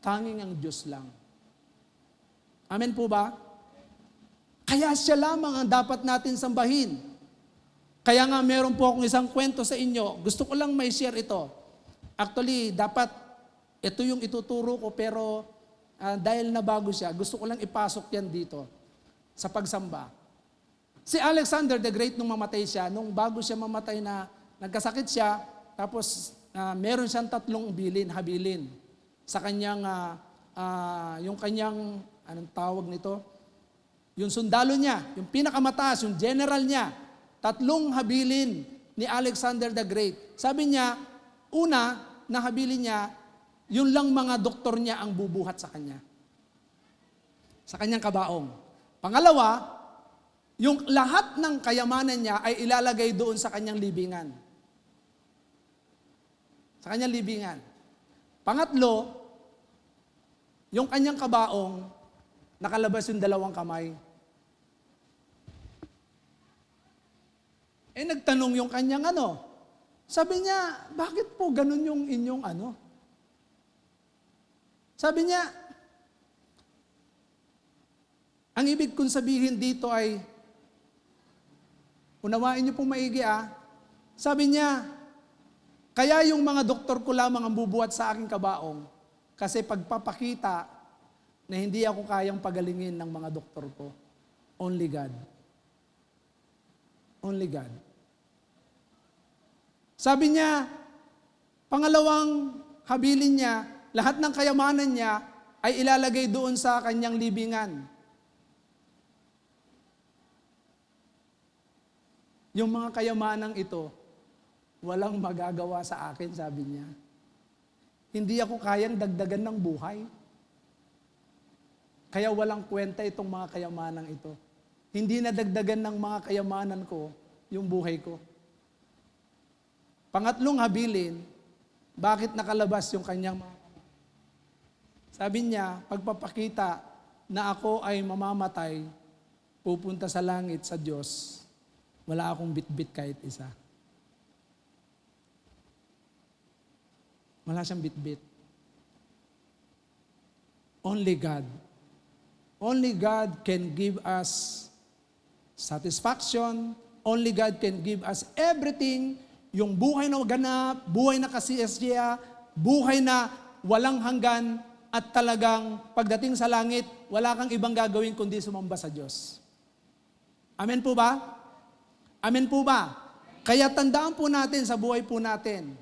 Tanging ang Diyos lang. Amen po ba? Kaya siya lamang ang dapat natin sambahin. Kaya nga meron po akong isang kwento sa inyo. Gusto ko lang may share ito. Actually, dapat ito yung ituturo ko pero dahil nabago siya, gusto ko lang ipasok yan dito sa pagsamba. Si Alexander the Great nung mamatay siya, nung bago siya mamatay na nagkasakit siya, tapos meron siyang 3 habilin sa kanyang, yung kanyang, anong tawag nito? Yung sundalo niya, yung pinakamataas, yung general niya, 3 habilin ni Alexander the Great. Sabi niya, una na habilin niya, yun lang mga doktor niya ang bubuhat sa kanya. Sa kanyang kabaong. Pangalawa, yung lahat ng kayamanan niya ay ilalagay doon sa kanyang libingan. Sa kanyang libingan. Pangatlo, yung kanyang kabaong, nakalabas yung 2 kamay. Nagtanong yung kanyang sabi niya, bakit po ganun yung inyong Sabi niya, ang ibig kong sabihin dito ay, unawain niyo pong maigi sabi niya, kaya yung mga doktor ko lamang ang bubuhat sa aking kabaong, kasi pagpapakita na hindi ako kayang pagalingin ng mga doktor ko. Only God. Only God. Sabi niya, pangalawang habilin niya, lahat ng kayamanan niya ay ilalagay doon sa kanyang libingan. Yung mga kayamanang ito, walang magagawa sa akin, sabi niya. Hindi ako kayang dagdagan ng buhay. Kaya walang kwenta itong mga kayamanang ito. Hindi na dagdagan ng mga kayamanan ko yung buhay ko. Pangatlong habilin, bakit nakalabas yung kanyang mga sabi niya, pagpapakita na ako ay mamamatay, pupunta sa langit sa Diyos, wala akong bitbit kahit isa. Wala siyang bitbit. Only God. Only God can give us satisfaction. Only God can give us everything. Yung buhay na ganap, buhay na kasiyasya, buhay na walang hanggan, at talagang pagdating sa langit, wala kang ibang gagawin kundi sumamba sa Diyos. Amen po ba? Amen po ba? Kaya tandaan po natin sa buhay po natin,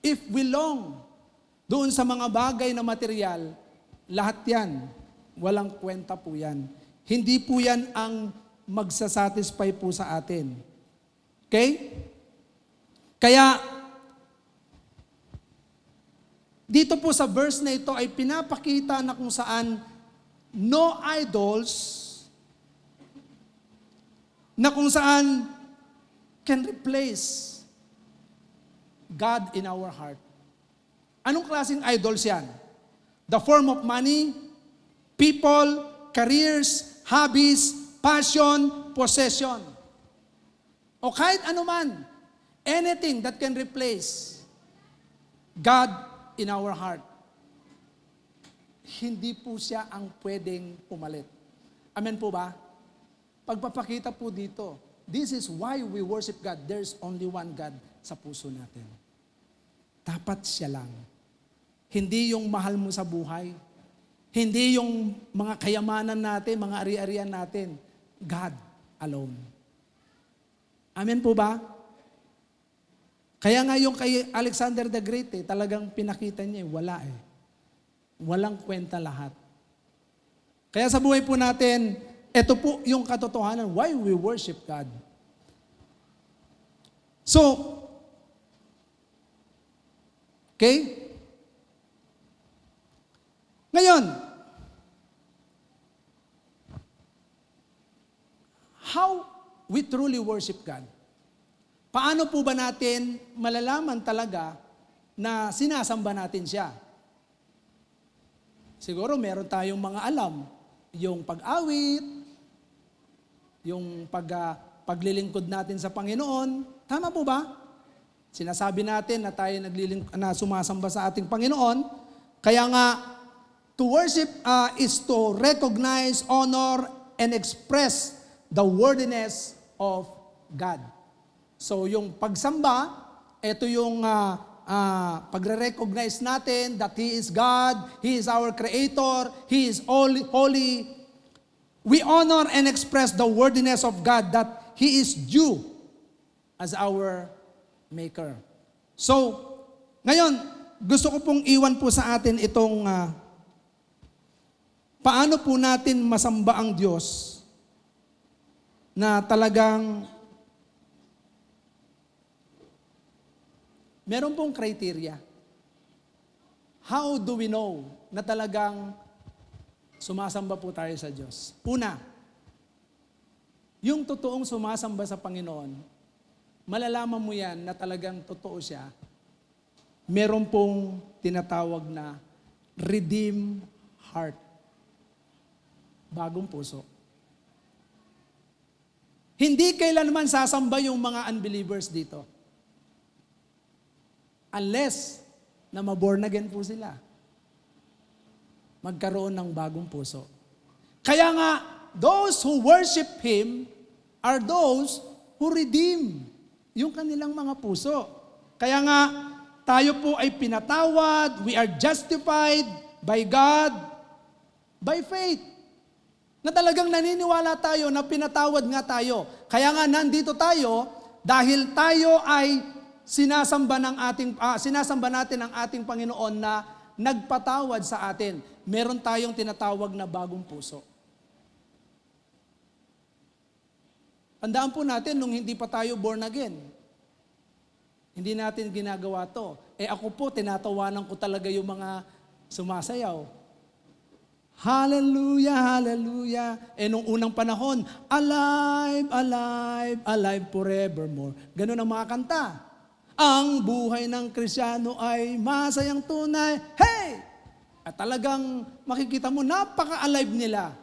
if we long doon sa mga bagay na material, lahat yan, walang kwenta po yan. Hindi po yan ang magsasatisfy po sa atin. Okay? Kaya, dito po sa verse na ito ay pinapakita na kung saan no idols, na kung saan can replace God in our heart. Anong klaseng idols yan? The form of money, people, careers, hobbies, passion, possession. O kahit anuman, anything that can replace God in our heart. Hindi po siya ang pwedeng pumalit. Amen po ba? Pagpapakita po dito, this is why we worship God. There's only one God sa puso natin. Dapat siya lang. Hindi yung mahal mo sa buhay. Hindi yung mga kayamanan natin, mga ari-arian natin. God alone. Amen po ba? Kaya nga yung kay Alexander the Great, talagang pinakita niya, wala eh. Walang kwenta lahat. Kaya sa buhay po natin, ito po yung katotohanan, why we worship God. So, okay? Ngayon, how we truly worship God? Paano po ba natin malalaman talaga na sinasamba natin siya? Siguro meron tayong mga alam, yung pag-awit, yung paglilingkod natin sa Panginoon. Tama po ba? Sinasabi natin na tayo na sumasamba sa ating Panginoon. Kaya nga, to worship is to recognize, honor, and express the worthiness of God. So yung pagsamba, ito yung pagre-recognize natin that He is God, He is our Creator, He is holy. We honor and express the worthiness of God that He is due as our Maker. So, ngayon, gusto ko pong iwan po sa atin itong paano po natin masamba ang Diyos na talagang meron pong criteria. How do we know na talagang sumasamba po tayo sa Diyos? Una, yung totoong sumasamba sa Panginoon, malalaman mo yan na talagang totoo siya. Meron pong tinatawag na redeemed heart. Bagong puso. Hindi kailanman sasamba yung mga unbelievers dito. Unless na ma-born again po sila. Magkaroon ng bagong puso. Kaya nga, those who worship Him are those who redeem yung kanilang mga puso. Kaya nga, tayo po ay pinatawad, we are justified by God, by faith. Na talagang naniniwala tayo na pinatawad nga tayo. Kaya nga nandito tayo dahil tayo ay sinasamba natin ang ating Panginoon na nagpatawad sa atin. Meron tayong tinatawag na bagong puso. Tandaan po natin nung hindi pa tayo born again. Hindi natin ginagawa to. Ako po, tinatawanan ko talaga yung mga sumasayaw. Hallelujah, hallelujah. Nung unang panahon, alive, alive, alive forevermore. Ganun ang mga kanta. Ang buhay ng Kristiyano ay masayang tunay. Hey! At talagang makikita mo, napaka-alive nila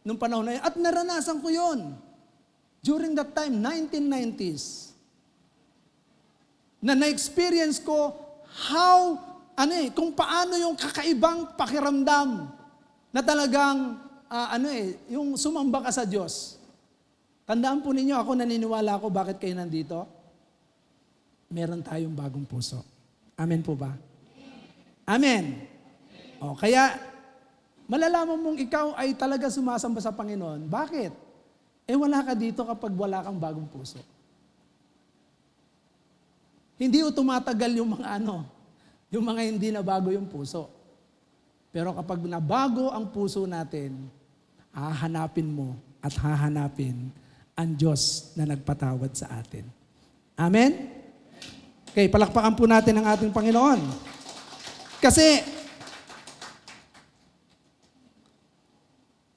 nung panahon na yun. At naranasan ko yun. During that time, 1990s. Na na-experience ko kung paano yung kakaibang pakiramdam na talagang, yung sumamba ka sa Diyos. Tandaan po ninyo, ako naniniwala ako bakit kayo nandito. Meron tayong bagong puso. Amen po ba? Amen. O, kaya, malalaman mong ikaw ay talaga sumasamba sa Panginoon. Bakit? Wala ka dito kapag wala kang bagong puso. Hindi tumatagal yung mga yung mga hindi nabago yung puso. Pero kapag nabago ang puso natin, hahanapin mo at hahanapin ang Diyos na nagpatawad sa atin. Amen? Okay, palakpakan po natin ang ating Panginoon. Kasi,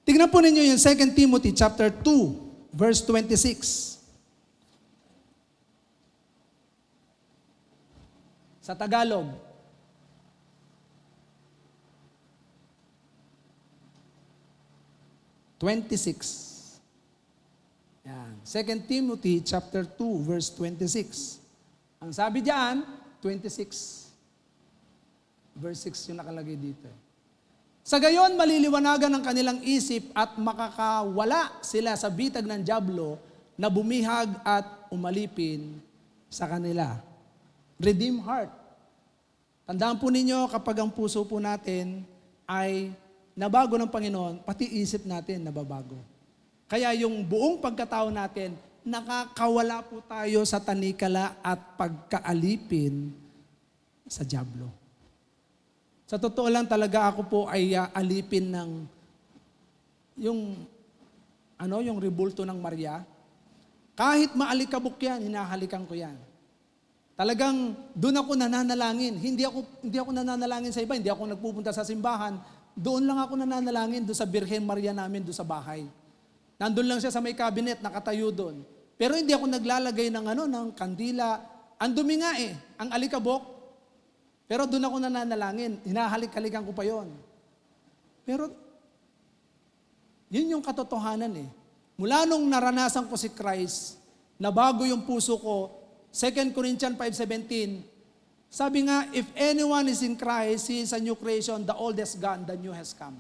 tignan po ninyo yung 2 Timothy chapter 2, verse 26. Sa Tagalog. Yan. 2 Timothy chapter 2 verse 26. Ang sabi diyan, 26. Verse 6 yung nakalagay dito. Sa gayon, maliliwanagan ang kanilang isip at makakawala sila sa bitag ng dyablo na bumihag at umalipin sa kanila. Redeem heart. Tandaan po ninyo kapag ang puso po natin ay nabago ng Panginoon, pati isip natin nababago. Kaya yung buong pagkatao natin, nakakawala po tayo sa tanikala at pagkaalipin sa dyablo. Sa totoo lang talaga ako po ay alipin ng yung rebulto ng Maria. Kahit maalikabok yan, hinahalikan ko yan. Talagang doon ako nananalangin. Hindi ako nananalangin sa iba, hindi ako nagpupunta sa simbahan. Doon lang ako nananalangin doon sa Birhen Maria namin doon sa bahay. Nandun lang siya sa may cabinet, nakatayo doon. Pero hindi ako naglalagay ng kandila. Ang dumi nga ang alikabok. Pero doon ako nananalangin, hinahalik-halikan ko pa yon. Pero, yun yung katotohanan Mula nung naranasan ko si Christ, nabago yung puso ko, 2 Corinthians 5:17, sabi nga, if anyone is in Christ, he is a new creation, the old has gone, the new has come.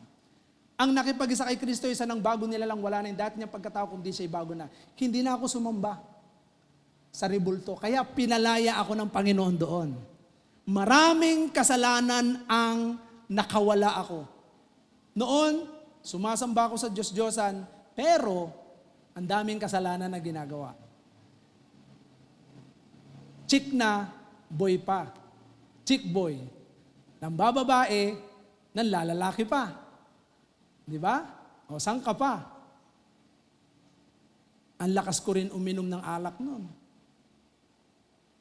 Ang nakipag-isa kay Kristo, isa ng bago nila lang, wala na yung dati niyang pagkatao, kundi siya'y bago na. Hindi na ako sumamba sa rebulto, kaya pinalaya ako ng Panginoon doon. Maraming kasalanan ang nakawala ako. Noon, sumasamba ako sa Diyos-Diyosan, pero ang daming kasalanan na ginagawa. Chick na, boy pa. Chick boy. Nang bababae, nang lalalaki pa. Di ba? O saan ka pa? Ang lakas ko rin uminom ng alak noon.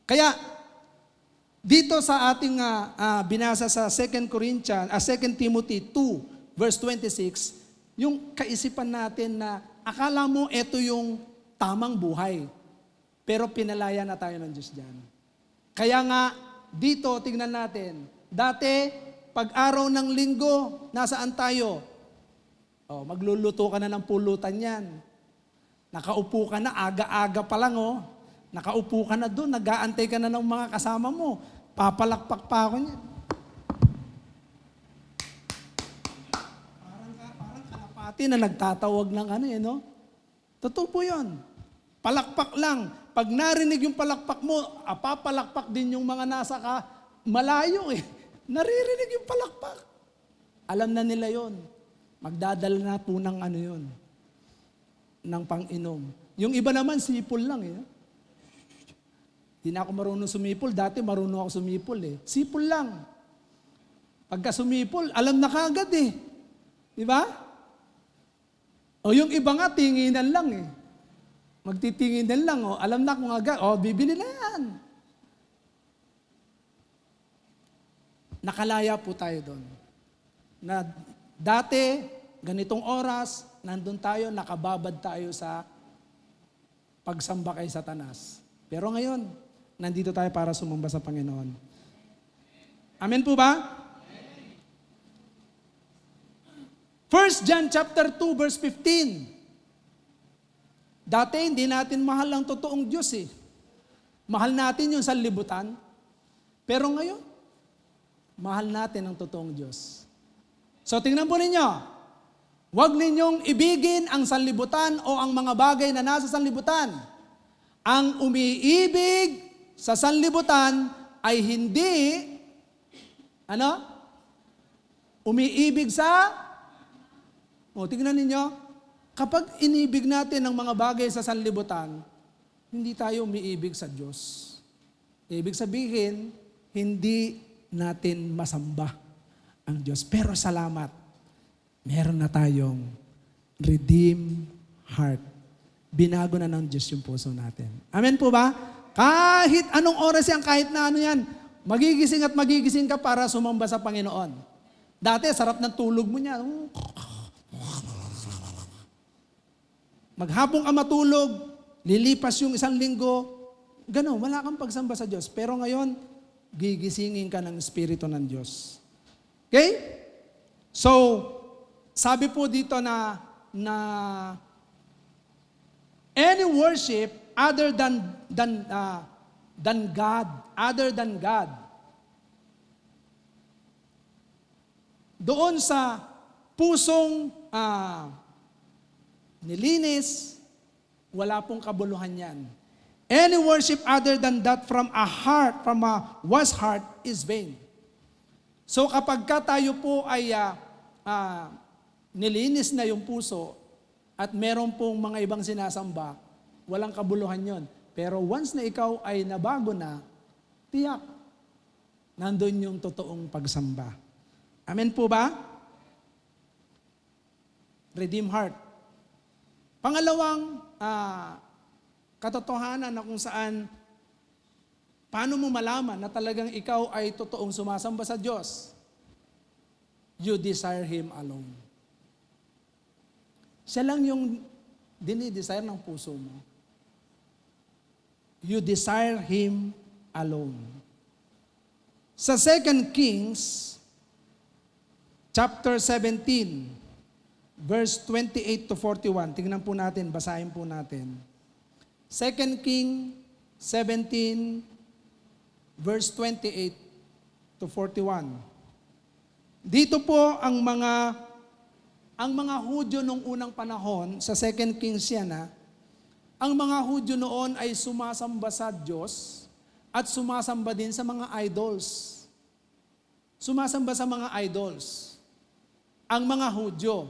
Kaya, dito sa ating binasa sa 2 Timothy 2, verse 26, yung kaisipan natin na akala mo ito yung tamang buhay. Pero pinalaya na tayo ng Diyos dyan. Kaya nga, dito, tignan natin. Dati, pag araw ng linggo, nasaan tayo? Magluluto ka na ng pulutan yan. Nakaupo ka na, aga-aga pa lang Nakaupo ka na doon, nag-aantay ka na ng mga kasama mo. Papalakpak pa ako niyan. Parang kalapati na nagtatawag ng Totoo po yun. Palakpak lang. Pag narinig yung palakpak mo, papalakpak din yung mga nasa malayo Naririnig yung palakpak. Alam na nila yon. Magdadala na po ng yun. Ng pang-inom. Yung iba naman, sipol lang Hindi na ako marunong sumipol. Dati marunong ako sumipol Sipol lang. Pagka sumipol, alam na kagad Di ba? O yung iba nga, tinginan lang Magtitinginan lang alam na kung agad. Bibili na yan. Nakalaya po tayo doon. Na dati, ganitong oras, nandun tayo, nakababad tayo sa pagsamba kay Satanas. Pero ngayon, nandito tayo para sumamba sa Panginoon. Amen po ba? 1 John chapter 2 verse 15. Dati hindi natin mahal ang totoong Diyos Mahal natin yung sanlibutan. Pero ngayon, mahal natin ang totoong Diyos. So tingnan po ninyo, huwag ninyong ibigin ang sanlibutan o ang mga bagay na nasa sanlibutan. Ang umiibig sa sanlibutan ay hindi, umiibig sa, tingnan ninyo, kapag inibig natin ang mga bagay sa sanlibutan, hindi tayo umiibig sa Diyos. Ibig sabihin, hindi natin masamba ang Diyos. Pero salamat, meron na tayong redeemed heart. Binago na ng Diyos yung puso natin. Amen po ba? Kahit anong oras yan, kahit na ano yan, magigising at magigising ka para sumamba sa Panginoon. Dati, sarap ng tulog mo niya. Maghapong ka matulog, lilipas yung isang linggo, gano'n, wala kang pagsamba sa Diyos. Pero ngayon, gigisingin ka ng Espiritu ng Diyos. Okay? So, sabi po dito na any worship other than God, doon sa pusong nilinis, wala pong kabuluhan yan. Any worship other than that from a was heart is vain. So kapag tayo po ay nilinis na yung puso at meron pong mga ibang sinasamba, walang kabuluhan yon. Pero once na ikaw ay nabago na, tiyak, nandun yung totoong pagsamba. Amen po ba? Redeem heart. Pangalawang katotohanan na kung saan, paano mo malaman na talagang ikaw ay totoong sumasamba sa Diyos? You desire Him alone. Siya lang yung dinidesire ng puso mo. You desire Him alone. Sa 2 Kings, chapter 17, verse 28 to 41. Tingnan po natin, basahin po natin. 2 King 17, verse 28 to 41. Dito po ang mga Hudyo nung unang panahon, sa 2 Kings yan, ang mga Hudyo noon ay sumasamba sa Diyos at sumasamba din sa mga idols. Sumasamba sa mga idols. Ang mga Hudyo.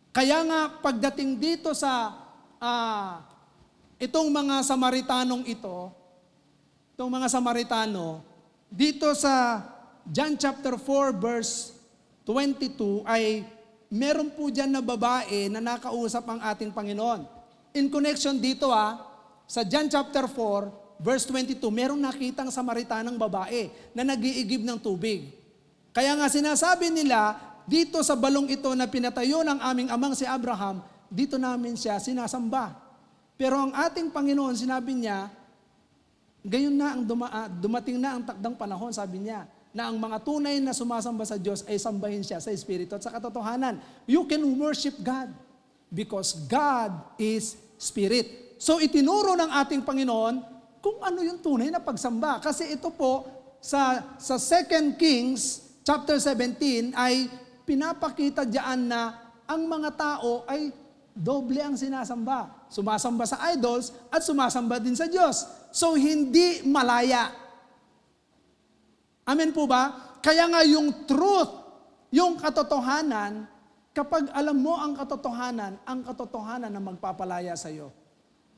Kaya nga pagdating dito sa itong mga Samaritanong ito, itong mga Samaritano, dito sa John chapter 4 verse 22 ay meron po dyan na babae na nakausap ang ating Panginoon. In connection dito sa John chapter 4 verse 22, merong nakitang Samaritanang babae na nag-iigib ng tubig. Kaya nga sinasabi nila, dito sa balong ito na pinatayo ng aming amang si Abraham, dito namin siya sinasamba. Pero ang ating Panginoon, sinabi niya, gayon na ang dumating na ang takdang panahon, sabi niya, na ang mga tunay na sumasamba sa Diyos ay sambahin siya sa Espiritu at sa katotohanan. You can worship God because God is Spirit. So itinuro ng ating Panginoon kung ano yung tunay na pagsamba. Kasi ito po, sa 2 Kings chapter 17 ay pinapakita diyan na ang mga tao ay doble ang sinasamba. Sumasamba sa idols at sumasamba din sa Diyos. So hindi malaya. Amen po ba? Kaya nga yung truth, yung katotohanan, kapag alam mo ang katotohanan na magpapalaya sa iyo.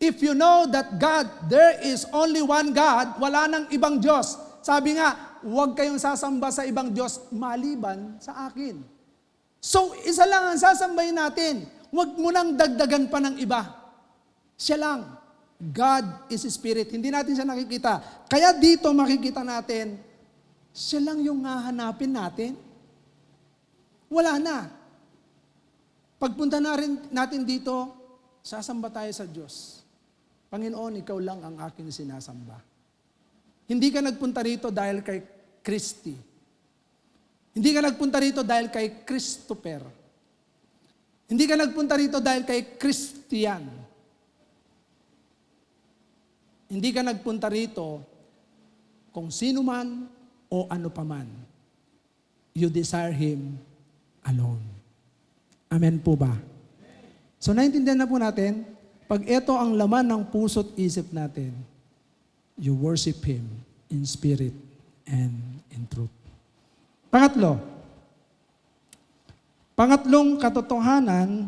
If you know that God, there is only one God, wala nang ibang Diyos. Sabi nga, huwag kayong sasamba sa ibang Diyos maliban sa akin. So, isa lang ang sasambahin natin. Huwag mo nang dagdagan pa ng iba. Siya lang. God is Spirit. Hindi natin siya nakikita. Kaya dito makikita natin, siya lang yung hahanapin natin. Wala na. Pagpunta na rin natin dito, sasamba tayo sa Diyos. Panginoon, ikaw lang ang aking sinasamba. Hindi ka nagpunta rito dahil kay Christy. Hindi ka nagpunta rito dahil kay Christopher. Hindi ka nagpunta rito dahil kay Christian. Hindi ka nagpunta rito kung sino man o ano paman. You desire Him alone. Amen po ba? So naintindihan na po natin, pag ito ang laman ng puso't isip natin, you worship Him in spirit and in truth. Pangatlong katotohanan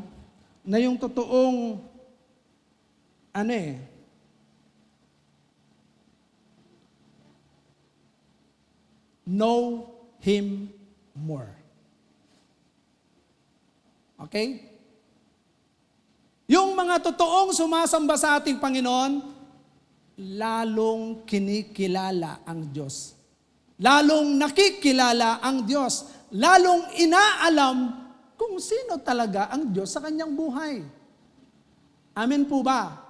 na yung totoong know Him more. Okay? Yung mga totoong sumasamba sa ating Panginoon, lalong kinikilala ang Diyos. Lalong nakikilala ang Diyos. Lalong inaalam kung sino talaga ang Diyos sa kanyang buhay. Amen po ba?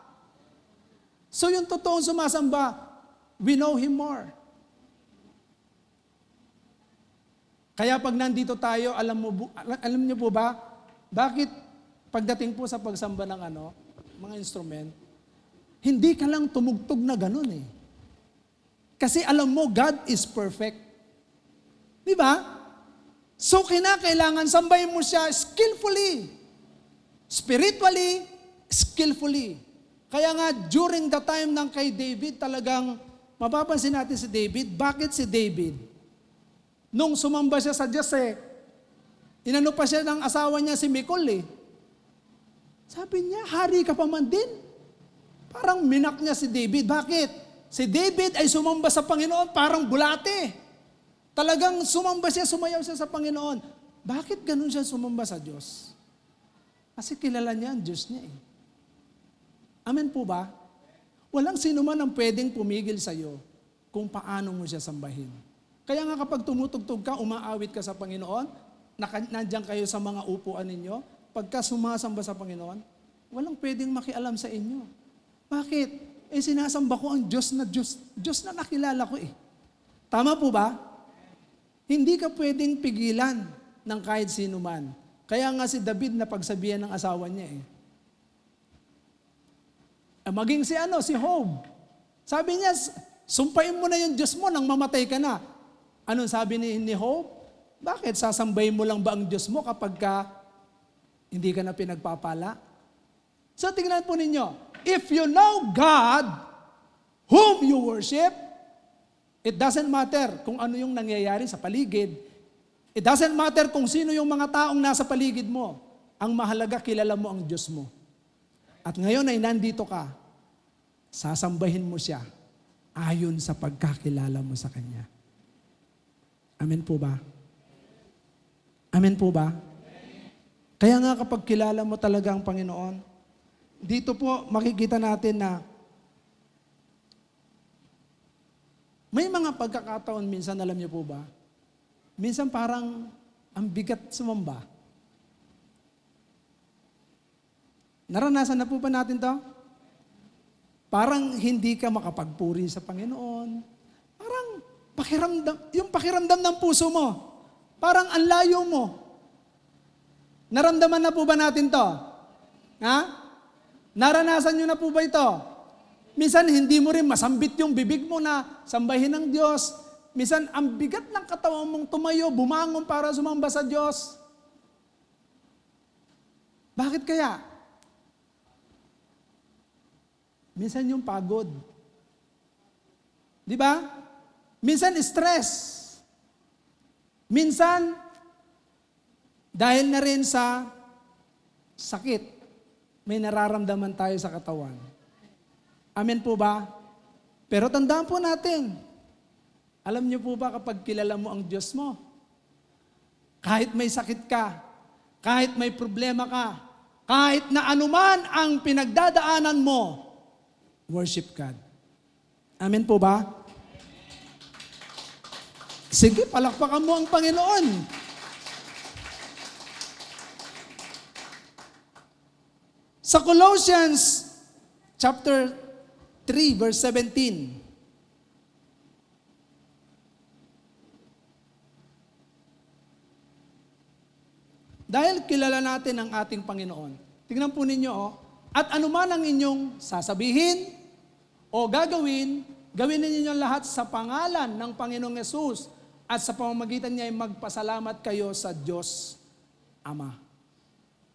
So yung totoong sumasamba, we know Him more. Kaya pag nandito tayo, alam niyo po ba, bakit pagdating po sa pagsamba ng mga instrument, hindi ka lang tumugtog na ganun eh. Kasi alam mo, God is perfect. Di ba? So kailangan sambahin mo siya skillfully. Spiritually, skillfully. Kaya nga, during the time ng kay David, talagang mapapansin natin si David. Bakit si David? Nung sumamba siya sa Diyos inano pa siya ng asawa niya si Michal Sabi niya, hari ka pa man din. Parang minak niya si David. Bakit? Si David ay sumamba sa Panginoon parang bulate. Talagang sumamba siya, sumayaw siya sa Panginoon. Bakit ganun siya sumamba sa Diyos? Kasi kilala niya ang Diyos niya Amen po ba? Walang sino man ang pwedeng pumigil sa iyo kung paano mo siya sambahin. Kaya nga kapag tumutugtog ka, umaawit ka sa Panginoon, nandiyan kayo sa mga upuan ninyo, pagka sumasamba sa Panginoon, walang pwedeng makialam sa inyo. Bakit? Sinasamba ko ang Diyos na nakilala ko Tama po ba? Hindi ka pwedeng pigilan ng kahit sino man. Kaya nga si David na pagsabihan ng asawa niya maging si Job. Sabi niya, sumpain mo na yung Diyos mo nang mamatay ka na. Anong sabi ni Job? Bakit sasambahin mo lang ba ang Diyos mo kapag hindi ka na pinagpapala? So tingnan po ninyo, if you know God, whom you worship, it doesn't matter kung ano yung nangyayari sa paligid. It doesn't matter kung sino yung mga taong nasa paligid mo. Ang mahalaga, kilala mo ang Diyos mo. At ngayon ay nandito ka, sasambahin mo siya ayon sa pagkakilala mo sa Kanya. Amen po ba? Amen po ba? Kaya nga kapag kilala mo talaga ang Panginoon, dito po makikita natin na may mga pagkakataon minsan, alam niyo po ba? Minsan parang ang bigat sumamba. Naranasan na po ba natin to? Parang hindi ka makapagpuri sa Panginoon. Parang yung pakiramdam ng puso mo, parang ang layo mo. Naramdaman na po ba natin to? Ha? Naranasan nyo na po ba ito? Minsan hindi mo rin masambit yung bibig mo na sambahin ng Diyos. Minsan ang bigat ng katawan mong tumayo, bumangon para sumamba sa Diyos. Bakit kaya? Minsan yung pagod. Di ba? Minsan stress. Minsan, dahil na rin sa sakit, may nararamdaman tayo sa katawan. Amen po ba? Pero tandaan po natin, alam niyo po ba kapag kilala mo ang Diyos mo, kahit may sakit ka, kahit may problema ka, kahit na anuman ang pinagdadaanan mo, worship God. Amen po ba? Sige, palakpakan mo ang Panginoon. Sa Colossians chapter 3 verse 17. Dahil kilala natin ang ating Panginoon. Tingnan po ninyo, at anuman ang inyong sasabihin o gagawin ninyo lahat sa pangalan ng Panginoong Yesus at sa pamamagitan niya ay magpasalamat kayo sa Diyos Ama.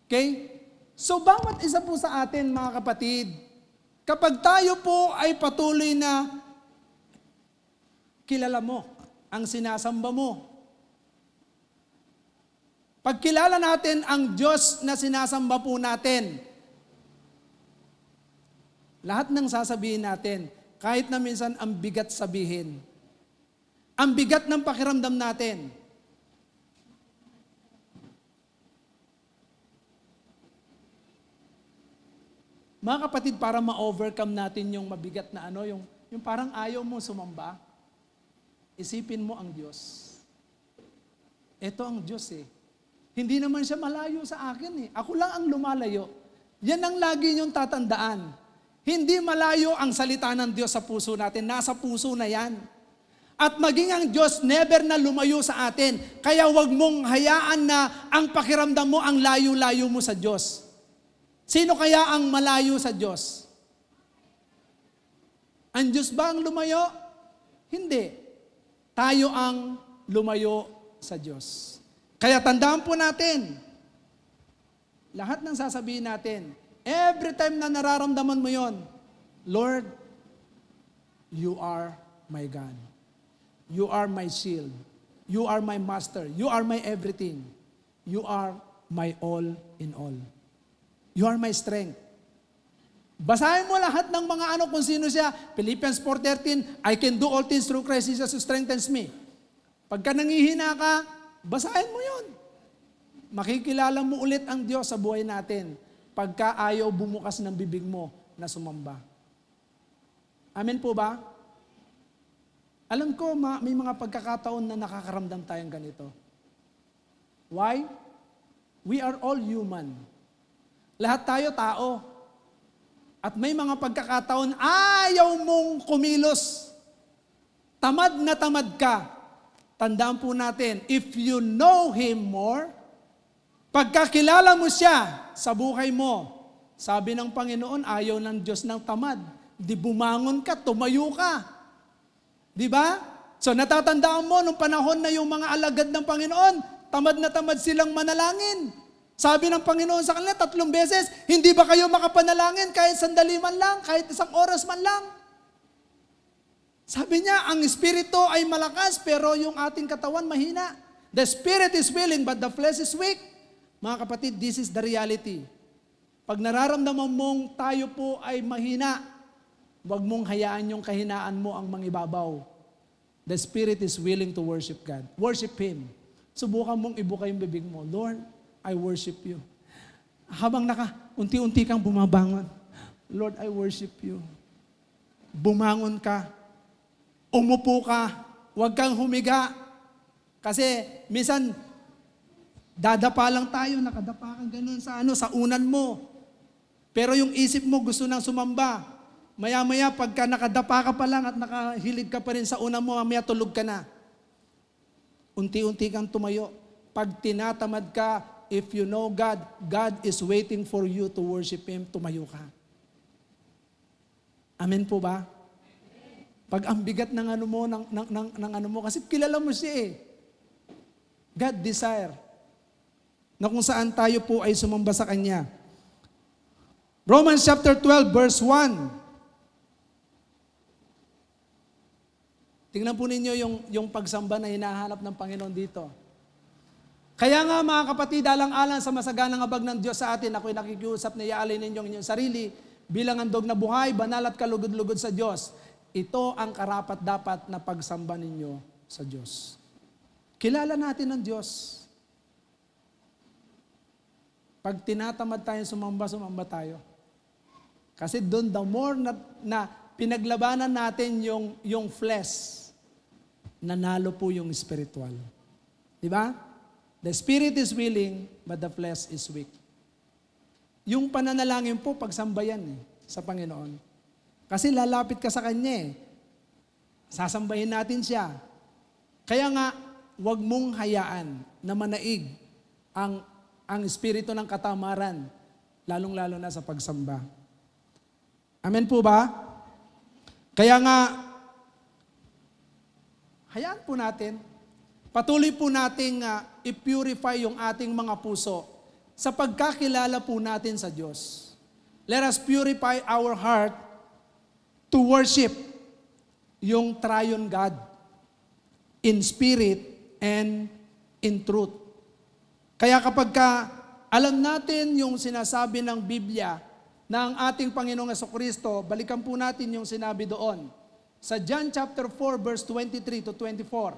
Okay? So, bawat isa po sa atin, mga kapatid, kapag tayo po ay patuloy na kilala mo ang sinasamba mo, pagkilala natin ang Diyos na sinasamba po natin, lahat ng sasabihin natin, kahit na minsan ang bigat sabihin, Ang bigat ng pakiramdam natin. Mga kapatid, para ma-overcome natin yung mabigat na yung parang ayaw mo sumamba, isipin mo ang Diyos. Ito ang Diyos eh. Hindi naman siya malayo sa akin eh. Ako lang ang lumalayo. Yan ang lagi niyong tatandaan. Hindi malayo ang salita ng Diyos sa puso natin. Nasa puso na yan. At maging ang Diyos never na lumayo sa atin. Kaya wag mong hayaan na ang pakiramdam mo ang layo-layo mo sa Diyos. Sino kaya ang malayo sa Diyos? Ang Diyos ba ang lumayo? Hindi. Tayo ang lumayo sa Diyos. Kaya tandaan po natin, lahat ng sasabihin natin, every time na nararamdaman mo yon, Lord, you are my God. You are my shield. You are my master. You are my everything. You are my all in all. You are my strength. Basahin mo lahat ng mga kung sino siya. Philippians 4:13, I can do all things through Christ Jesus who strengthens me. Pagka nangihina ka, basahin mo yun. Makikilala mo ulit ang Diyos sa buhay natin pagka ayaw bumukas ng bibig mo na sumamba. Amen po ba? Alam ko, may mga pagkakataon na nakakaramdam tayong ganito. Why? We are all human. Lahat tayo tao. At may mga pagkakataon, ayaw mong kumilos. Tamad na tamad ka. Tandaan po natin, if you know Him more, pagkakilala mo siya sa buhay mo, sabi ng Panginoon, ayaw ng Diyos ng tamad. Di bumangon ka, tumayo ka. Di ba? So natatandaan mo, nung panahon na yung mga alagad ng Panginoon, tamad na tamad silang manalangin. Sabi ng Panginoon sa kanila 3 beses, hindi ba kayo makapanalangin kahit sandali man lang, kahit 1 oras man lang? Sabi niya, ang espiritu ay malakas, pero yung ating katawan mahina. The spirit is willing, but the flesh is weak. Mga kapatid, this is the reality. Pag nararamdaman mong tayo po ay mahina, huwag mong hayaan yung kahinaan mo ang mangibabaw. The spirit is willing to worship God. Worship Him. Subukan mong ibuka yung bibig mo. Lord, I worship you. Habang unti-unti kang bumabangon, Lord, I worship you. Bumangon ka. Umupo ka. Huwag kang humiga. Kasi minsan, dadapa lang tayo, nakadapa kang ganun sa unan mo. Pero yung isip mo gusto nang sumamba. Maya-maya, pagka nakadapa ka pa lang at nakahilig ka pa rin sa unan mo, mamaya tulog ka na. Unti-unti kang tumayo. Pag tinatamad ka, if you know God, God is waiting for you to worship Him, tumayo ka. Amen po ba? Pag ang bigat ng kasi kilala mo siya eh. God desire na kung saan tayo po ay sumamba sa Kanya. Romans chapter 12 verse 1. Tingnan po ninyo yung pagsamba na hinahanap ng Panginoon dito. Kaya nga mga kapatid, alang-alang sa masaganang habag ng Diyos sa atin, ako'y nakikiusap na iaalay ninyong inyong sarili bilang handog na buhay, banal at kalugod-lugod sa Diyos. Ito ang karapat-dapat na pagsamba ninyo sa Diyos. Kilala natin ang Diyos. Pag tinatamad tayo sumamba tayo. Kasi doon, the more na pinaglabanan natin yung flesh, nanalo po yung spiritual. Di ba? The spirit is willing, but the flesh is weak. Yung pananalangin po, pagsambayan sa Panginoon. Kasi lalapit ka sa Kanya Sasambahin natin siya. Kaya nga, huwag mong hayaan na manaig ang espiritu ng katamaran, lalong-lalo na sa pagsamba. Amen po ba? Kaya nga, hayaan po natin, patuloy po nating i-purify yung ating mga puso sa pagkakilala po natin sa Diyos. Let us purify our heart to worship yung triune God in spirit and in truth. Kaya kapag alam natin yung sinasabi ng Biblia na ang ating Panginoong Jesucristo, balikan po natin yung sinabi doon. Sa John chapter 4 verse 23 to 24.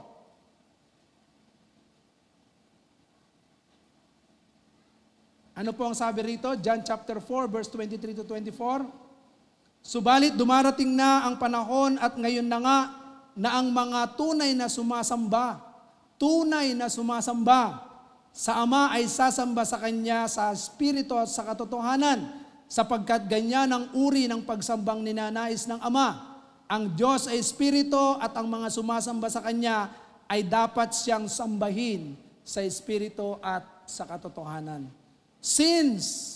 Ano po ang sabi rito? John chapter 4 verse 23 to 24. Subalit dumarating na ang panahon at ngayon na nga na ang mga tunay na sumasamba sa Ama ay sasamba sa Kanya sa Espiritu at sa katotohanan, sapagkat ganyan ang uri ng pagsambang ninanais ng Ama. Ang Diyos ay Espiritu at ang mga sumasamba sa Kanya ay dapat siyang sambahin sa Espiritu at sa katotohanan. Since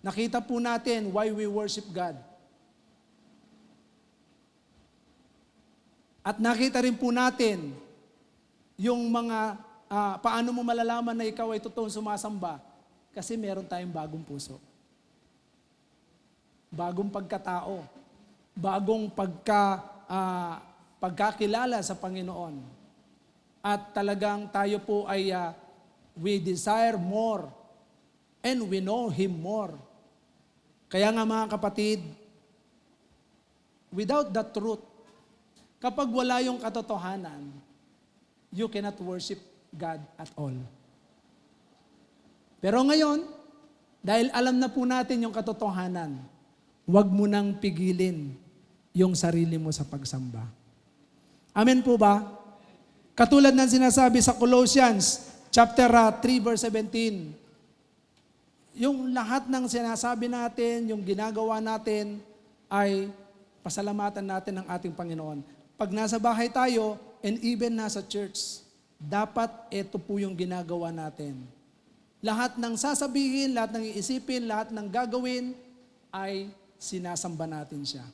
nakita po natin why we worship God. At nakita rin po natin yung mga paano mo malalaman na ikaw ay totoong sumasamba. Kasi meron tayong bagong puso. Bagong pagkatao. Bagong pagkakilala sa Panginoon. At talagang tayo po ay we desire more and we know Him more. Kaya nga mga kapatid, without the truth, kapag wala yung katotohanan, you cannot worship God at all. Pero ngayon, dahil alam na po natin yung katotohanan, huwag mo nang pigilin yung sarili mo sa pagsamba. Amen po ba? Katulad ng sinasabi sa Colossians chapter 3 verse 17, yung lahat ng sinasabi natin, yung ginagawa natin, ay pasalamatan natin ng ating Panginoon. Pag nasa bahay tayo, and even nasa church, dapat ito po yung ginagawa natin. Lahat ng sasabihin, lahat ng iisipin, lahat ng gagawin, ay sinasamba natin siya.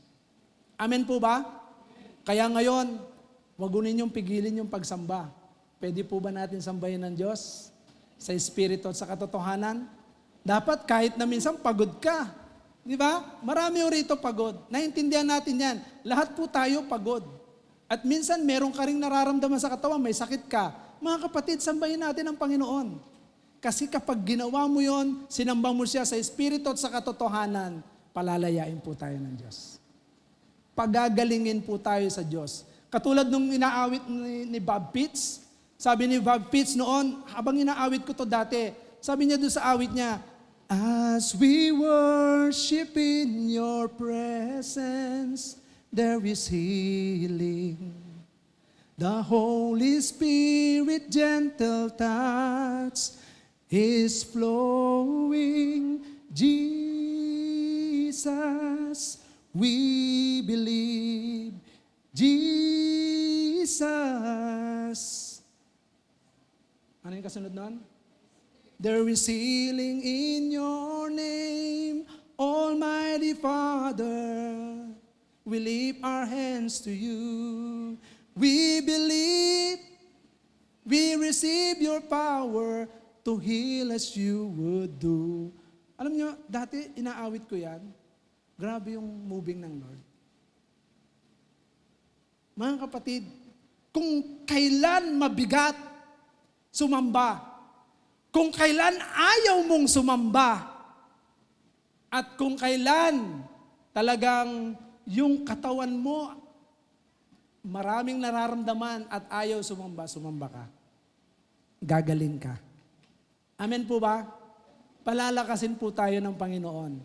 Amen po ba? Kaya ngayon, wag ninyong pigilin yung pagsamba. Pwede po ba natin sambahin ng Diyos sa Espiritu at sa katotohanan? Dapat kahit na minsan pagod ka. Di ba? Marami o rito pagod. Naintindihan natin yan. Lahat po tayo pagod. At minsan meron ka ring nararamdaman sa katawan, may sakit ka. Mga kapatid, sambahin natin ang Panginoon. Kasi kapag ginawa mo yon, sinamba mo siya sa Espiritu at sa katotohanan, palalayain po tayo ng Diyos. Pagagalingin po tayo sa Diyos. Katulad nung inaawit ni Bob Pitts, sabi ni Bob Pitts noon, habang inaawit ko to dati, sabi niya doon sa awit niya, as we worship in your presence, there is healing. The Holy Spirit gentle touch is flowing. Jesus, we believe. Jesus. Ano yung kasunod nun? There is healing in your name, Almighty Father. We lift our hands to you. We believe, we receive your power to heal as you would do. Alam nyo, dati inaawit ko yan. Grabe yung moving ng Lord. Mga kapatid, kung kailan mabigat sumamba, kung kailan ayaw mong sumamba, at kung kailan talagang yung katawan mo maraming nararamdaman at ayaw sumamba, sumamba ka. Gagaling ka. Amen po ba? Palalakasin po tayo ng Panginoon.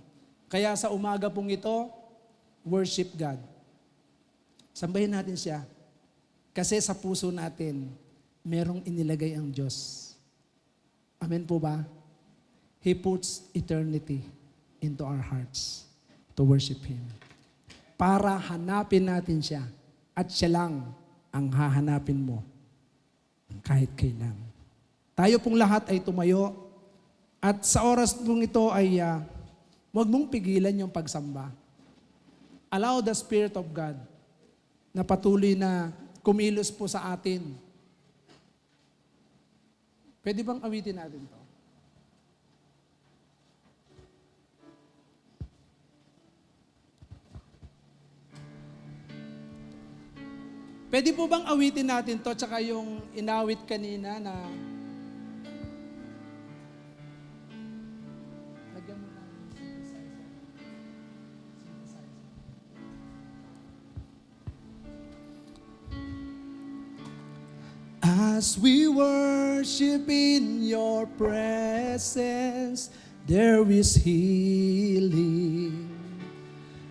Kaya sa umaga pong ito, worship God. Sambahin natin siya. Kasi sa puso natin, merong inilagay ang Diyos. Amen po ba? He puts eternity into our hearts to worship Him. Para hanapin natin siya. At siya lang ang hahanapin mo kahit kailan. Tayo pong lahat ay tumayo at sa oras pong ito ay huwag mong pigilan yung pagsamba. Allow the Spirit of God na patuloy na kumilos po sa atin. Pwede bang awitin natin to? Pwede po bang awitin natin to tsaka yung inawit kanina na lagyan mo ng synthesizer. As we worship in your presence, there is healing.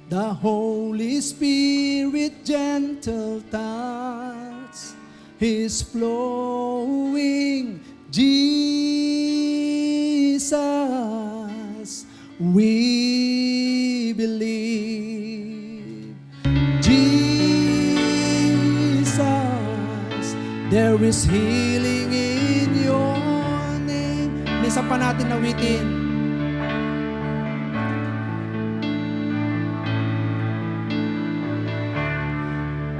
The Holy Spirit gentle touch is flowing. Jesus, we believe. Jesus, there is healing in your name. Misa pa natin nawitin.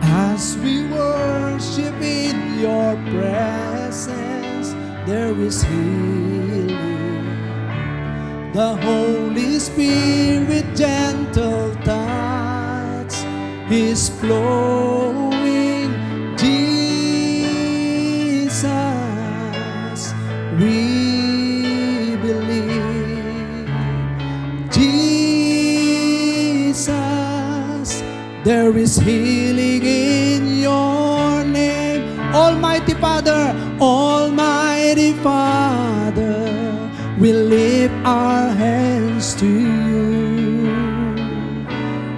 As we worship in your presence, there is healing. The Holy Spirit gentle touch is flowing. Jesus, we believe. Jesus, there is healing in your name. Almighty Father, Almighty Father, we lift our hands to you.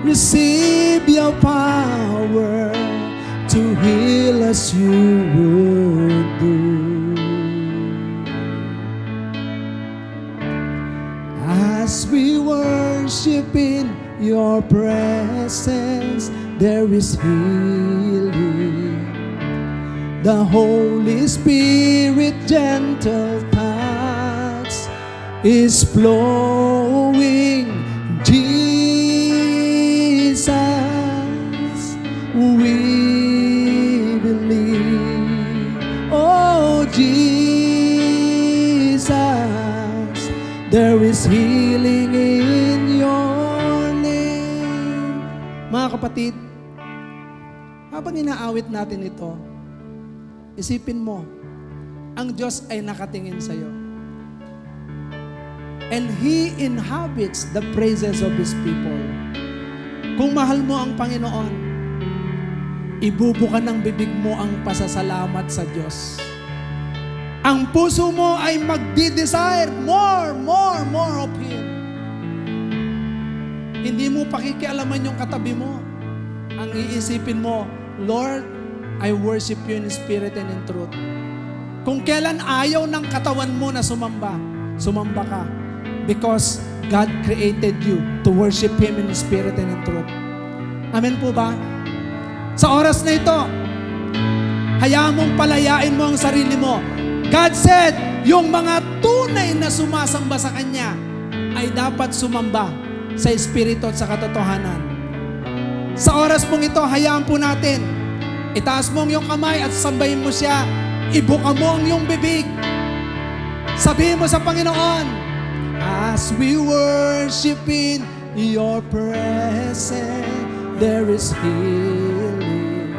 Receive your power to heal as you would do. As we worship in your presence, there is healing. The Holy Spirit gentle touch is flowing. Jesus, we believe. Oh, Jesus, there is healing in your name. Mga kapatid, habang inaawit natin ito, isipin mo, ang Diyos ay nakatingin sa iyo. And He inhabits the praises of His people. Kung mahal mo ang Panginoon, ibubuka ng bibig mo ang pasasalamat sa Diyos. Ang puso mo ay magdi-desire more of Him. Hindi mo pakikialaman yung katabi mo. Ang iisipin mo, Lord, I worship you in spirit and in truth. Kung kailan ayaw ng katawan mo na sumamba, sumamba ka. Because God created you to worship Him in spirit and in truth. Amen po ba? Sa oras na ito, hayaan mong palayain mo ang sarili mo. God said, yung mga tunay na sumasamba sa Kanya ay dapat sumamba sa espiritu at sa katotohanan. Sa oras pong ito, hayaan po natin, itaas mo ang iyong kamay at sambahin mo siya. Ibuka mo ang iyong bibig. Sabihin mo sa Panginoon, as we worship in your presence, there is healing.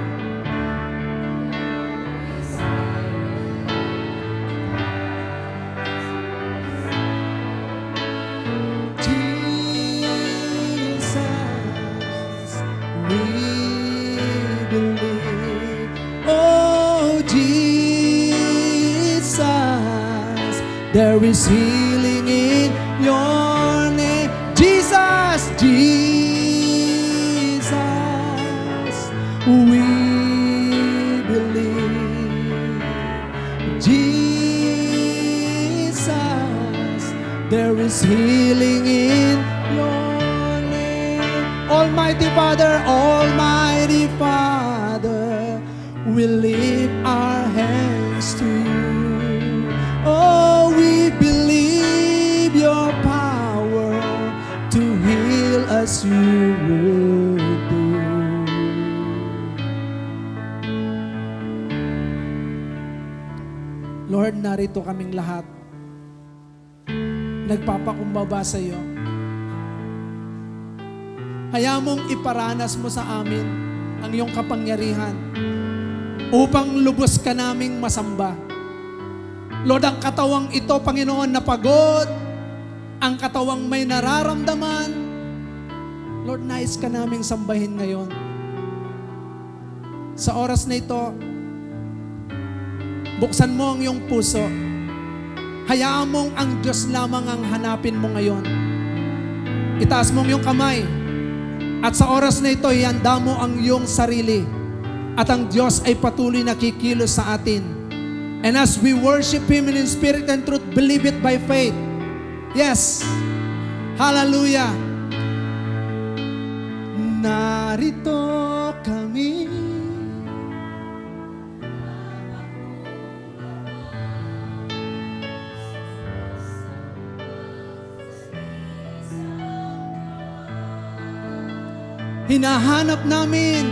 Jesus, we believe. Oh, Jesus, there is healing in your name. Jesus, Jesus, we believe. Jesus, there is healing in your name. Almighty Father, Almighty Father, we lift our hands to you. Oh, we believe your power to heal as you would do. Lord, narito kaming lahat. Nagpapakumbaba sa iyo. Hayaan mong iparanas mo sa amin ang iyong kapangyarihan upang lubos ka naming masamba. Lord, ang katawang ito, Panginoon, na pagod, ang katawang may nararamdaman, Lord, nais ka naming sambahin ngayon. Sa oras na ito, Buksan mo ang iyong puso. Hayaan mong ang Diyos lamang ang hanapin mo ngayon. Itaas mo ang iyong kamay. At sa oras na ito, ihanda mo ang iyong sarili. At ang Diyos ay patuloy na kikilos sa atin. And as we worship Him in spirit and truth, believe it by faith. Yes. Hallelujah. Narito kami. Hinahanap namin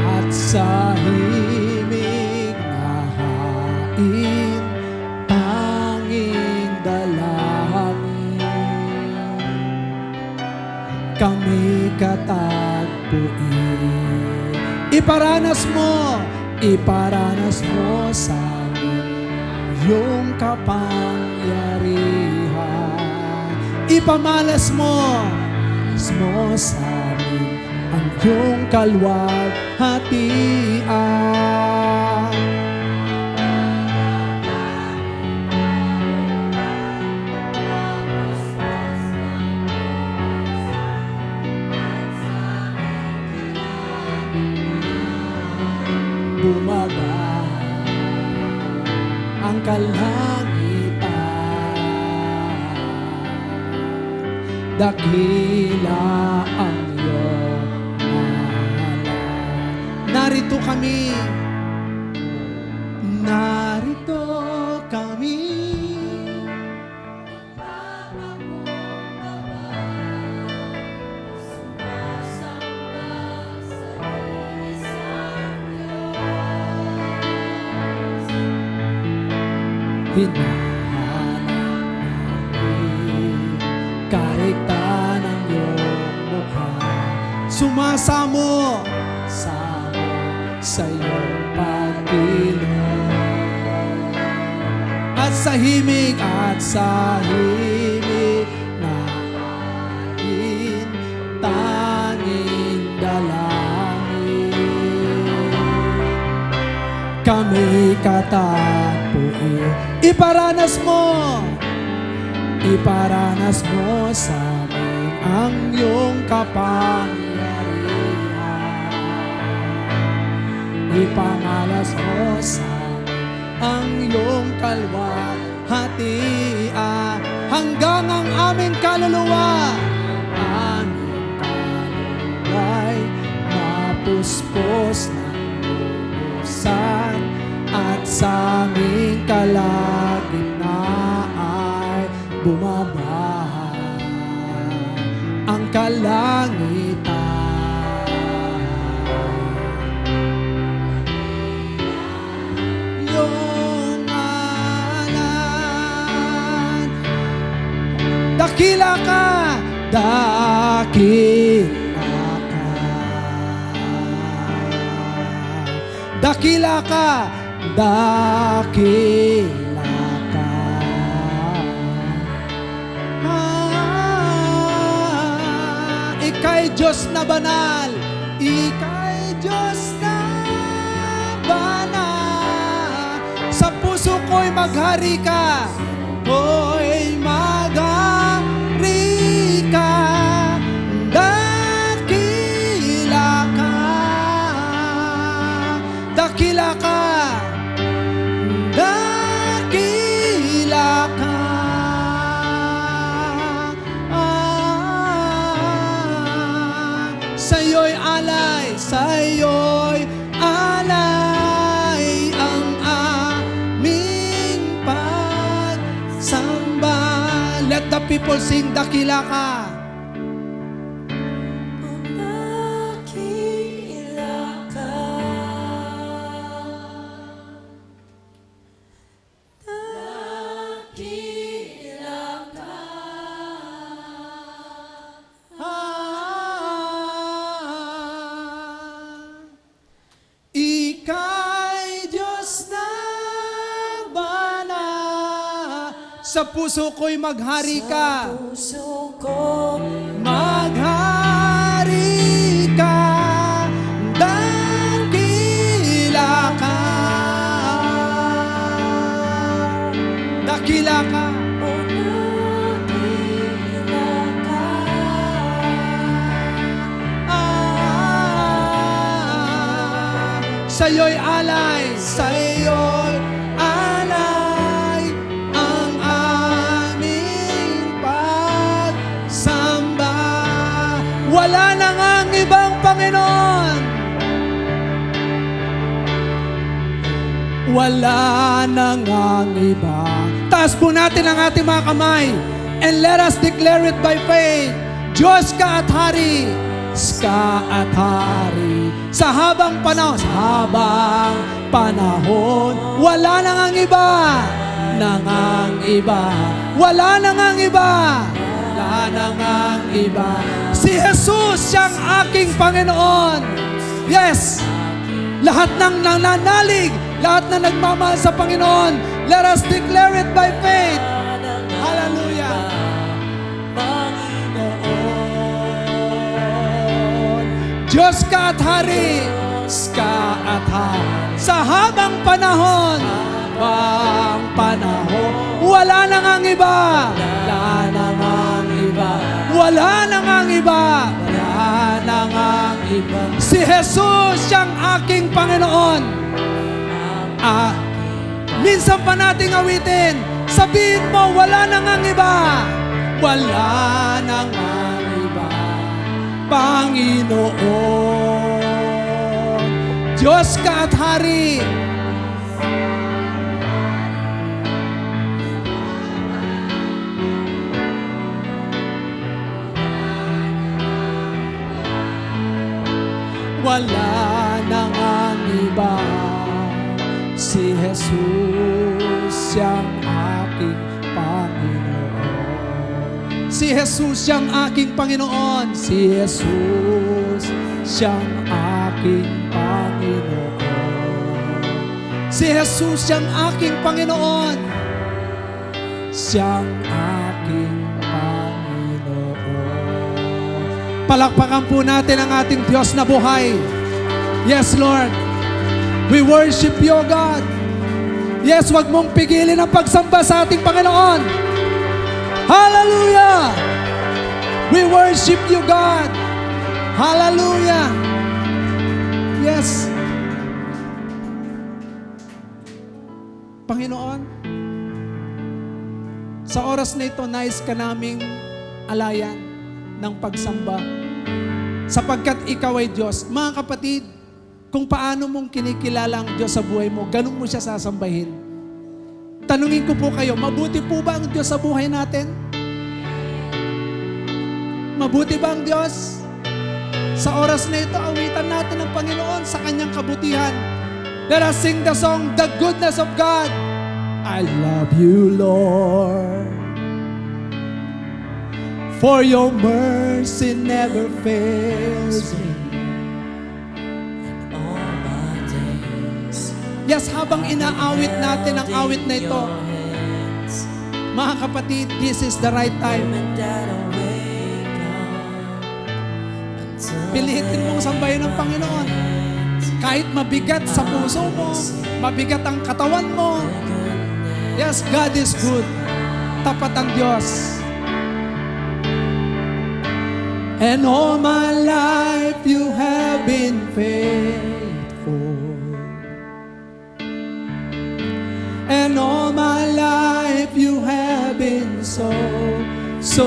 at sa himig na hain tanging dalangin kami katagpuin. Iparanas mo sa amin yung kapangyarihan. Ipamalas mo sa amin ang iyong kalwalhatian. Bumaba ang kalangitan, dakila ang iyong ngalan. Narito kami, narito kami. Hinahanap namin kahit ng iyong mukha. Sumasamo sa iyong pagkilos. At sa himig na tanging dalangin kami katagpuin. Iparanas mo sa amin ang iyong kapangyarihan. Ipamalas mo sa amin ang iyong kalwalhatian. Hanggang ang aming kaluluwa'y mapuspos ng lubusan. At sa aming kalagitnaan ay bumaba ang kalangitan. Iyong ngalan, dakila ka, dakila ka. Ika'y Diyos na banal, ika'y Diyos na banal. Sa puso ko'y maghari ka, ko'y maghari ka. Dakila ka, sa'yo'y alay ang aming pagsamba. Let the people sing, dakila ka. Ika'y Diyos sa puso ko'y maghari ka. Puso ko Maghari ka, dakila ka. Dakila ka. Sa'yo'y alay, sa'yo'y alay ang aming pagsamba. Wala nang ang ibang Panginoon. Wala nang ang iba. Taas po natin ang ating mga kamay and let us declare it by faith. Diyos ka at Hari, Ska at Hari, sa habang panahon, wala nang ang iba, wala nang ang iba. Si Jesus siyang aking Panginoon. Yes, lahat ng nananalig, lahat na nagmamahal sa Panginoon, let us declare it by faith. Hallelujah. Diyos ka at Hari, Ska at Hari, sa habang panahon, wala nang ang iba, wala nang ang iba. Si Jesus siyang aking Panginoon. Minsan pa nating awitin, sabihin mo, wala nang ang iba, wala nang ang iba, Panginoon. Diyos ka at Hari. Wala nang ang iba, si Jesus siyang aking Panginoon. Si Jesus siyang aking Panginoon. Si Jesus siyang aking Panginoon. Si Jesus siyang aking Panginoon. Siyang aking Panginoon. Palakpakan po natin ang ating Diyos na buhay. Yes, Lord. We worship you, God. Yes, wag mong pigilin ang pagsamba sa ating Panginoon. Hallelujah! We worship you, God. Hallelujah! Yes. Panginoon, sa oras na ito, nais ka naming alayan ng pagsamba. Sapagkat ikaw ay Diyos. Mga kapatid, kung paano mong kinikilala ang Diyos sa buhay mo, ganun mo siya sasambahin. Tanungin ko po kayo, mabuti po ba ang Diyos sa buhay natin? Mabuti ba ang Diyos? Sa oras na ito, awitan natin ang Panginoon sa kanyang kabutihan. Let us sing the song, The Goodness of God. I love you, Lord, for your mercy never fails me. Yes, habang inaawit natin ang awit na ito, mga kapatid, this is the right time. Pilitin mong sambahin ng Panginoon. Kahit mabigat sa puso mo, mabigat ang katawan mo. Yes, God is good. Tapat ang Diyos. And all my life you have been faithful. And all my life you have been so, so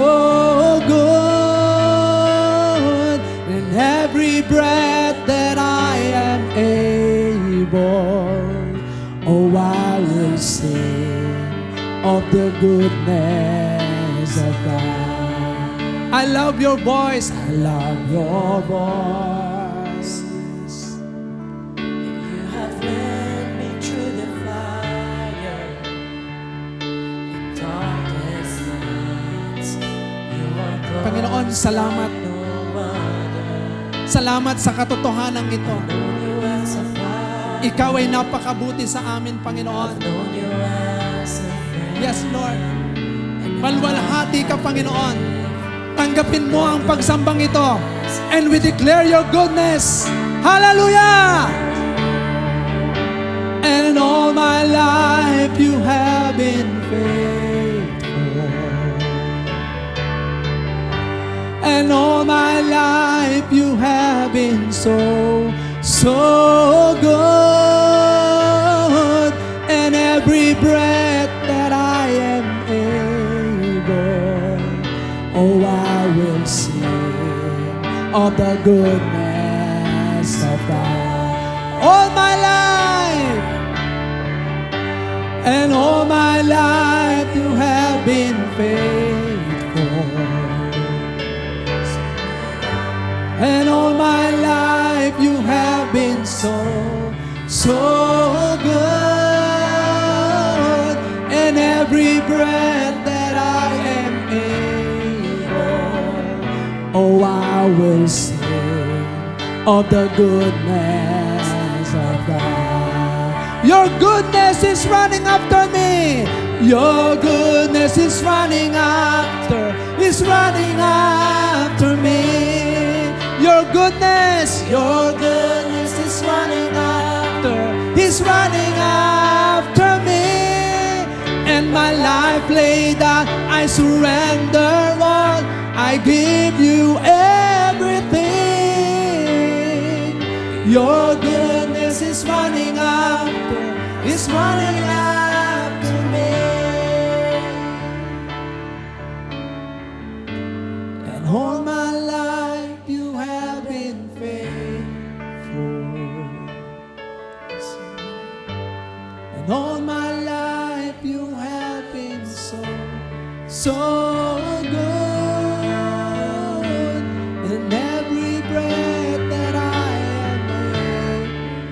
good. And every breath that I am able, oh, I will sing of the goodness of God. I love your voice. I love your voice. You have led me through the fire and darkest nights. You are God. Panginoon, salamat. No other. Salamat sa katotohanan ito. Known you as a father. Ikaw ay napakabuti sa amin, Panginoon. Known you as a friend. Yes, Lord. Malwalhati ka, Panginoon. Tanggapin mo ang pagsambang ito. And we declare your goodness. Hallelujah! And all my life you have been faithful. And all my life you have been so good. And every breath that I am able, oh, I will sing of the goodness of God. All my life, and all my life you have been faithful. And all my life you have been so good. And every breath that I am able, oh, I will sing of the goodness of God. Your goodness is running after me. Your goodness is running after me. Your goodness is running after me. And my life laid down, I surrender all. I give you everything. Your goodness is running after me. And all my life you have been faithful. And all my life you have been so good. And every breath that I am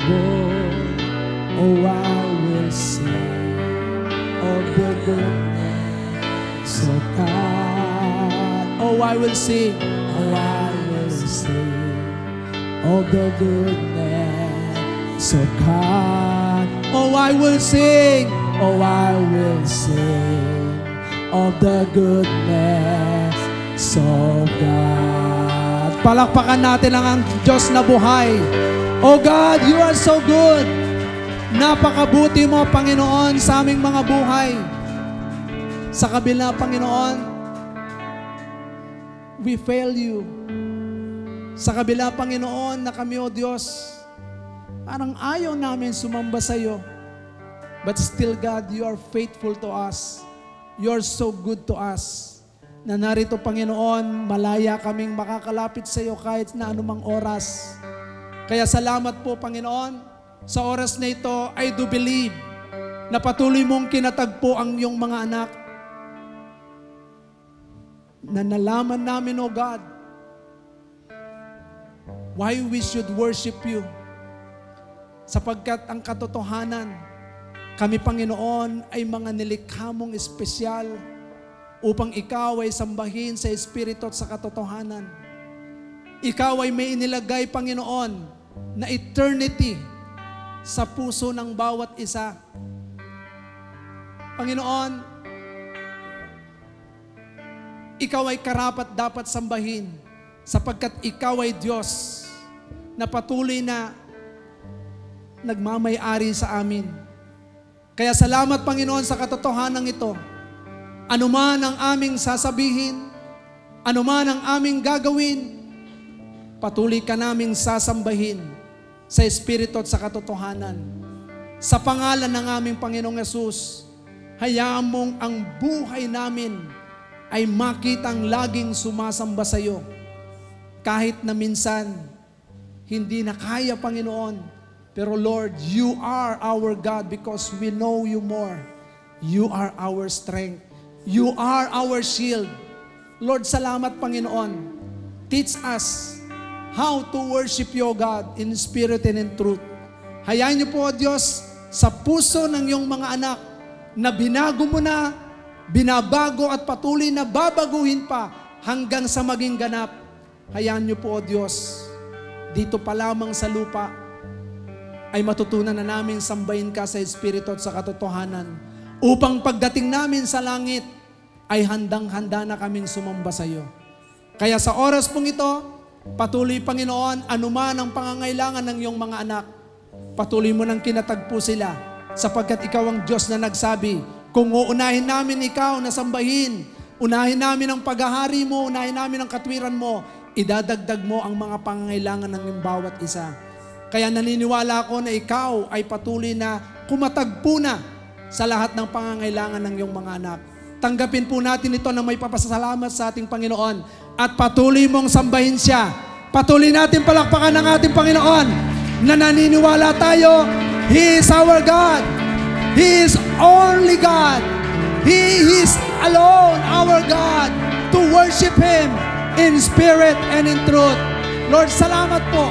able, oh, I will sing of the goodness of God. Oh, I will sing. Oh, I will sing of the goodness of God. Oh, I will sing. Oh, I will sing of the goodness of God. Palakpakan natin ang Diyos na buhay. Oh God, you are so good. Napakabuti mo, Panginoon, sa aming mga buhay. Sa kabila, Panginoon, we fail you. Sa kabila, Panginoon, na kami, O Diyos, parang ayaw namin sumamba sa iyo. But still, God, you are faithful to us. You are so good to us. Na narito, Panginoon, malaya kaming makakalapit sa iyo kahit na anumang oras. Kaya salamat po, Panginoon, sa oras na ito, I do believe na patuloy mong kinatagpo ang iyong mga anak. Na nalaman namin, O God, why we should worship you. Sapagkat ang katotohanan, kami, Panginoon, ay mga nilikha mong espesyal upang ikaw ay sambahin sa Espiritu at sa katotohanan. Ikaw ay may inilagay, Panginoon, na eternity sa puso ng bawat isa. Panginoon, ikaw ay karapat dapat sambahin sapagkat ikaw ay Diyos na patuloy na nagmamay-ari sa amin. Kaya salamat, Panginoon, sa katotohanan ito. Anuman ang aming sasabihin, anuman ang aming gagawin, patuloy ka naming sasambahin sa Espiritu at sa katotohanan. Sa pangalan ng aming Panginoong Yesus, hayaan mong ang buhay namin ay makitang laging sumasamba sa iyo. Kahit na minsan, hindi na kaya, Panginoon. Pero Lord, you are our God because we know you more. You are our strength. You are our shield. Lord, salamat, Panginoon. Teach us how to worship you, God, in spirit and in truth. Hayaan niyo po, Diyos, sa puso ng iyong mga anak na binago mo na, binabago at patuloy na babaguhin pa hanggang sa maging ganap. Hayaan niyo po, Diyos, dito pa lamang sa lupa ay matutunan na namin sambahin ka sa Espiritu at sa katotohanan upang pagdating namin sa langit ay handang-handa na kaming sumamba sa iyo. Kaya sa oras pong ito, patuloy Panginoon, anuman ang pangangailangan ng iyong mga anak, patuloy mo nang kinatagpo sila, sapagkat ikaw ang Diyos na nagsabi, kung uunahin namin ikaw na sambahin, unahin namin ang paghahari mo, unahin namin ang katwiran mo, idadagdag mo ang mga pangangailangan ng iyong bawat isa. Kaya naniniwala ako na ikaw ay patuloy na kumatagpo na sa lahat ng pangangailangan ng iyong mga anak. Tanggapin po natin ito na may papasalamat sa ating Panginoon at patuloy mong sambahin siya. Patuloy natin palakpakan ng ating Panginoon na naniniwala tayo, He is our God. He is only God. He is alone our God. To worship Him in spirit and in truth. Lord, salamat po.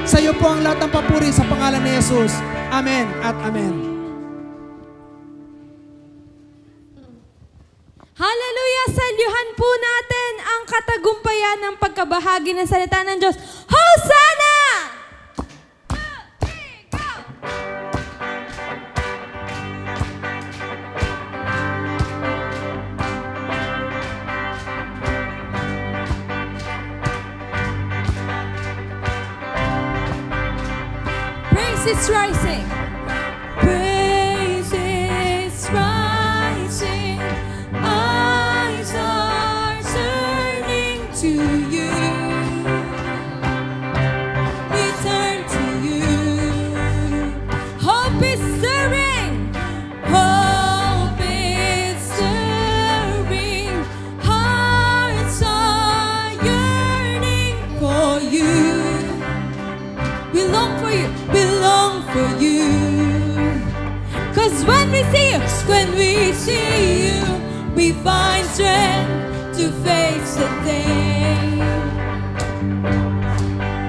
Sa iyo po ang lahat ng papuri sa pangalan ni Jesus. Amen at amen. Hallelujah! Salyuhan po natin ang katagumpayan ng pagkabahagi ng salita ng Diyos. Hosanna! 2, 3, go! Praise is rising. Praise is rising. Eyes are turning to you. We turn to you. Hope is stirring. Hope is stirring. Hearts are yearning for you. We long for you. We long for you. 'Cause when we see you, we find strength to face the day.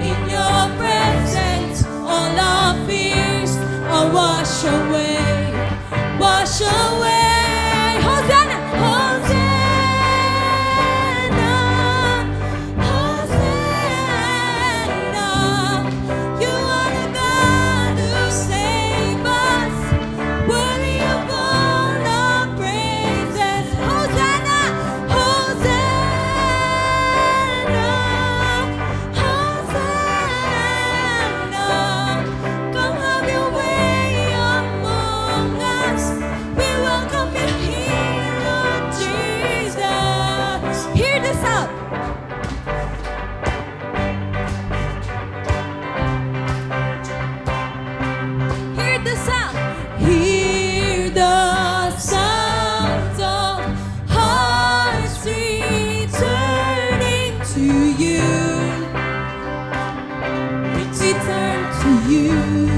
In your presence, all our fears are washed away. Wash away. Hosanna! Hosanna! Hosanna! You are the God who save us. Worthy of all our praises. Hosanna! Hosanna! Hosanna! Come have your way among us. We welcome you here, Lord Jesus. Hear this out. Hear the sound. Hear the sound of hearts returning to you. Return to you.